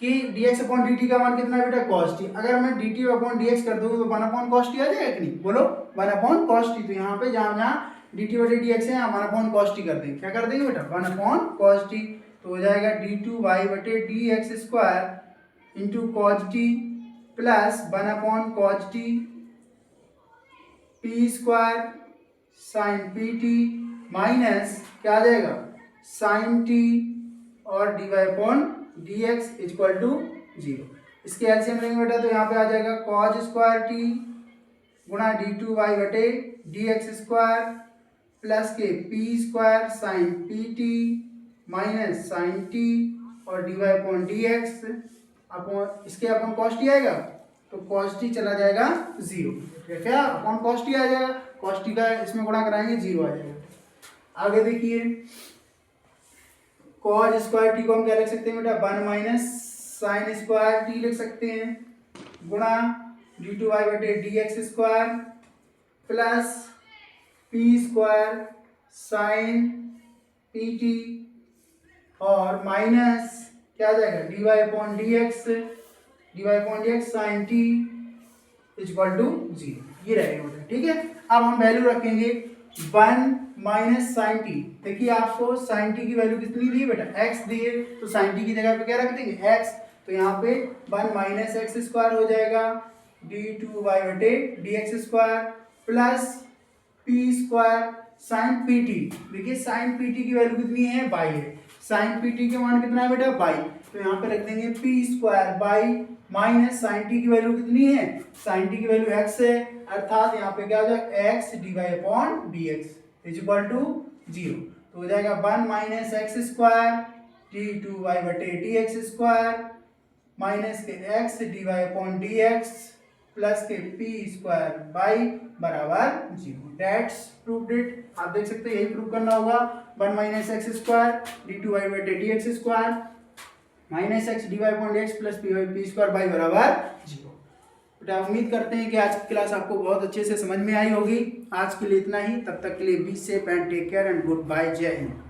कि dx अपॉन dt का मान कितना है बेटा cos t। अगर मैं dt अपॉन dx कर दूँ तो 1 अपॉन cos t आ जाएगा कि नहीं? बोलो 1 अपॉन cos t। तो यहाँ पे जहाँ जहाँ dt बटे dx है यहाँ 1 अपॉन cos t कर देंगे। क्या कर देंगे बेटा 1 अपॉन cos t, तो हो जाएगा d2y बटे dx square into cos t plus 1 upon cos t p square sine p t minus क्या आ जाएगा साइन टी और dy upon dx equal to 0। इसके एलसीएम लेंगे बेटा तो यहाँ पे आ जाएगा cos स्क्वायर टी गुणा d2y बटे dx स्क्वायर प्लस के p square sine p t minus sine t और dy अपॉन dx अपॉन इसके अपॉन cos t आएगा तो cos t चला जाएगा 0। क्या अपॉन cos t आ जाएगा, cos t का इसमें गुणा कराएंगे 0 आ जाएगा। आगे देखिए cos स्क्वायर टी को हम क्या लिख सकते हैं बेटा 1 माइनस साइन स्क्वायर टी लिख सकते हैं गुणा d2y बटे dx square plus p square sine p t और माइनस क्या आ जाएगा dy upon dx sine t equal to 0। ये रहेगा बेटा। ठीक है, अब हम वैल्यू रखेंगे 1 माइनस साइन टी। देखिए आपको साइन टी की वैल्यू कितनी दी बेटा x दी है, तो साइन टी की जगह पे क्या रख देंगे x, तो यहाँ पे 1 माइनस एक्स स्क्वायर हो जाएगा d2y बटे dx square plus p square sine p T. देखिए साइन पी टी की वैल्यू कितनी है बाई है, साइन पी टी के मान कितना है बेटा बाई, तो यहाँ पे रख देंगे p square by minus sine t की वैल्यू कितनी है, साइन टी की वैल्यू x है, अर्थात यहाँ पे क्या हो जाएगा x dy upon dx is equal to 0। तो हो जाएगा 1 माइनस एक्स स्क्वायर d2y बटे dx स्क्वायर माइनस के x dy upon dx plus के p स्क्वायर बाई बराबर 0। That's proved it. आप देख सकते हैं यही प्रूव करना होगा 1 माइनस एक्स स्क्वायर d2y बटे dx square minus x d y upon x plus p square by बराबर 0। बेटा उम्मीद करते हैं कि आज की क्लास आपको बहुत अच्छे से समझ में आई होगी। आज के लिए इतना ही, तब तक के लिए be safe and take care and goodbye, जय हिंद।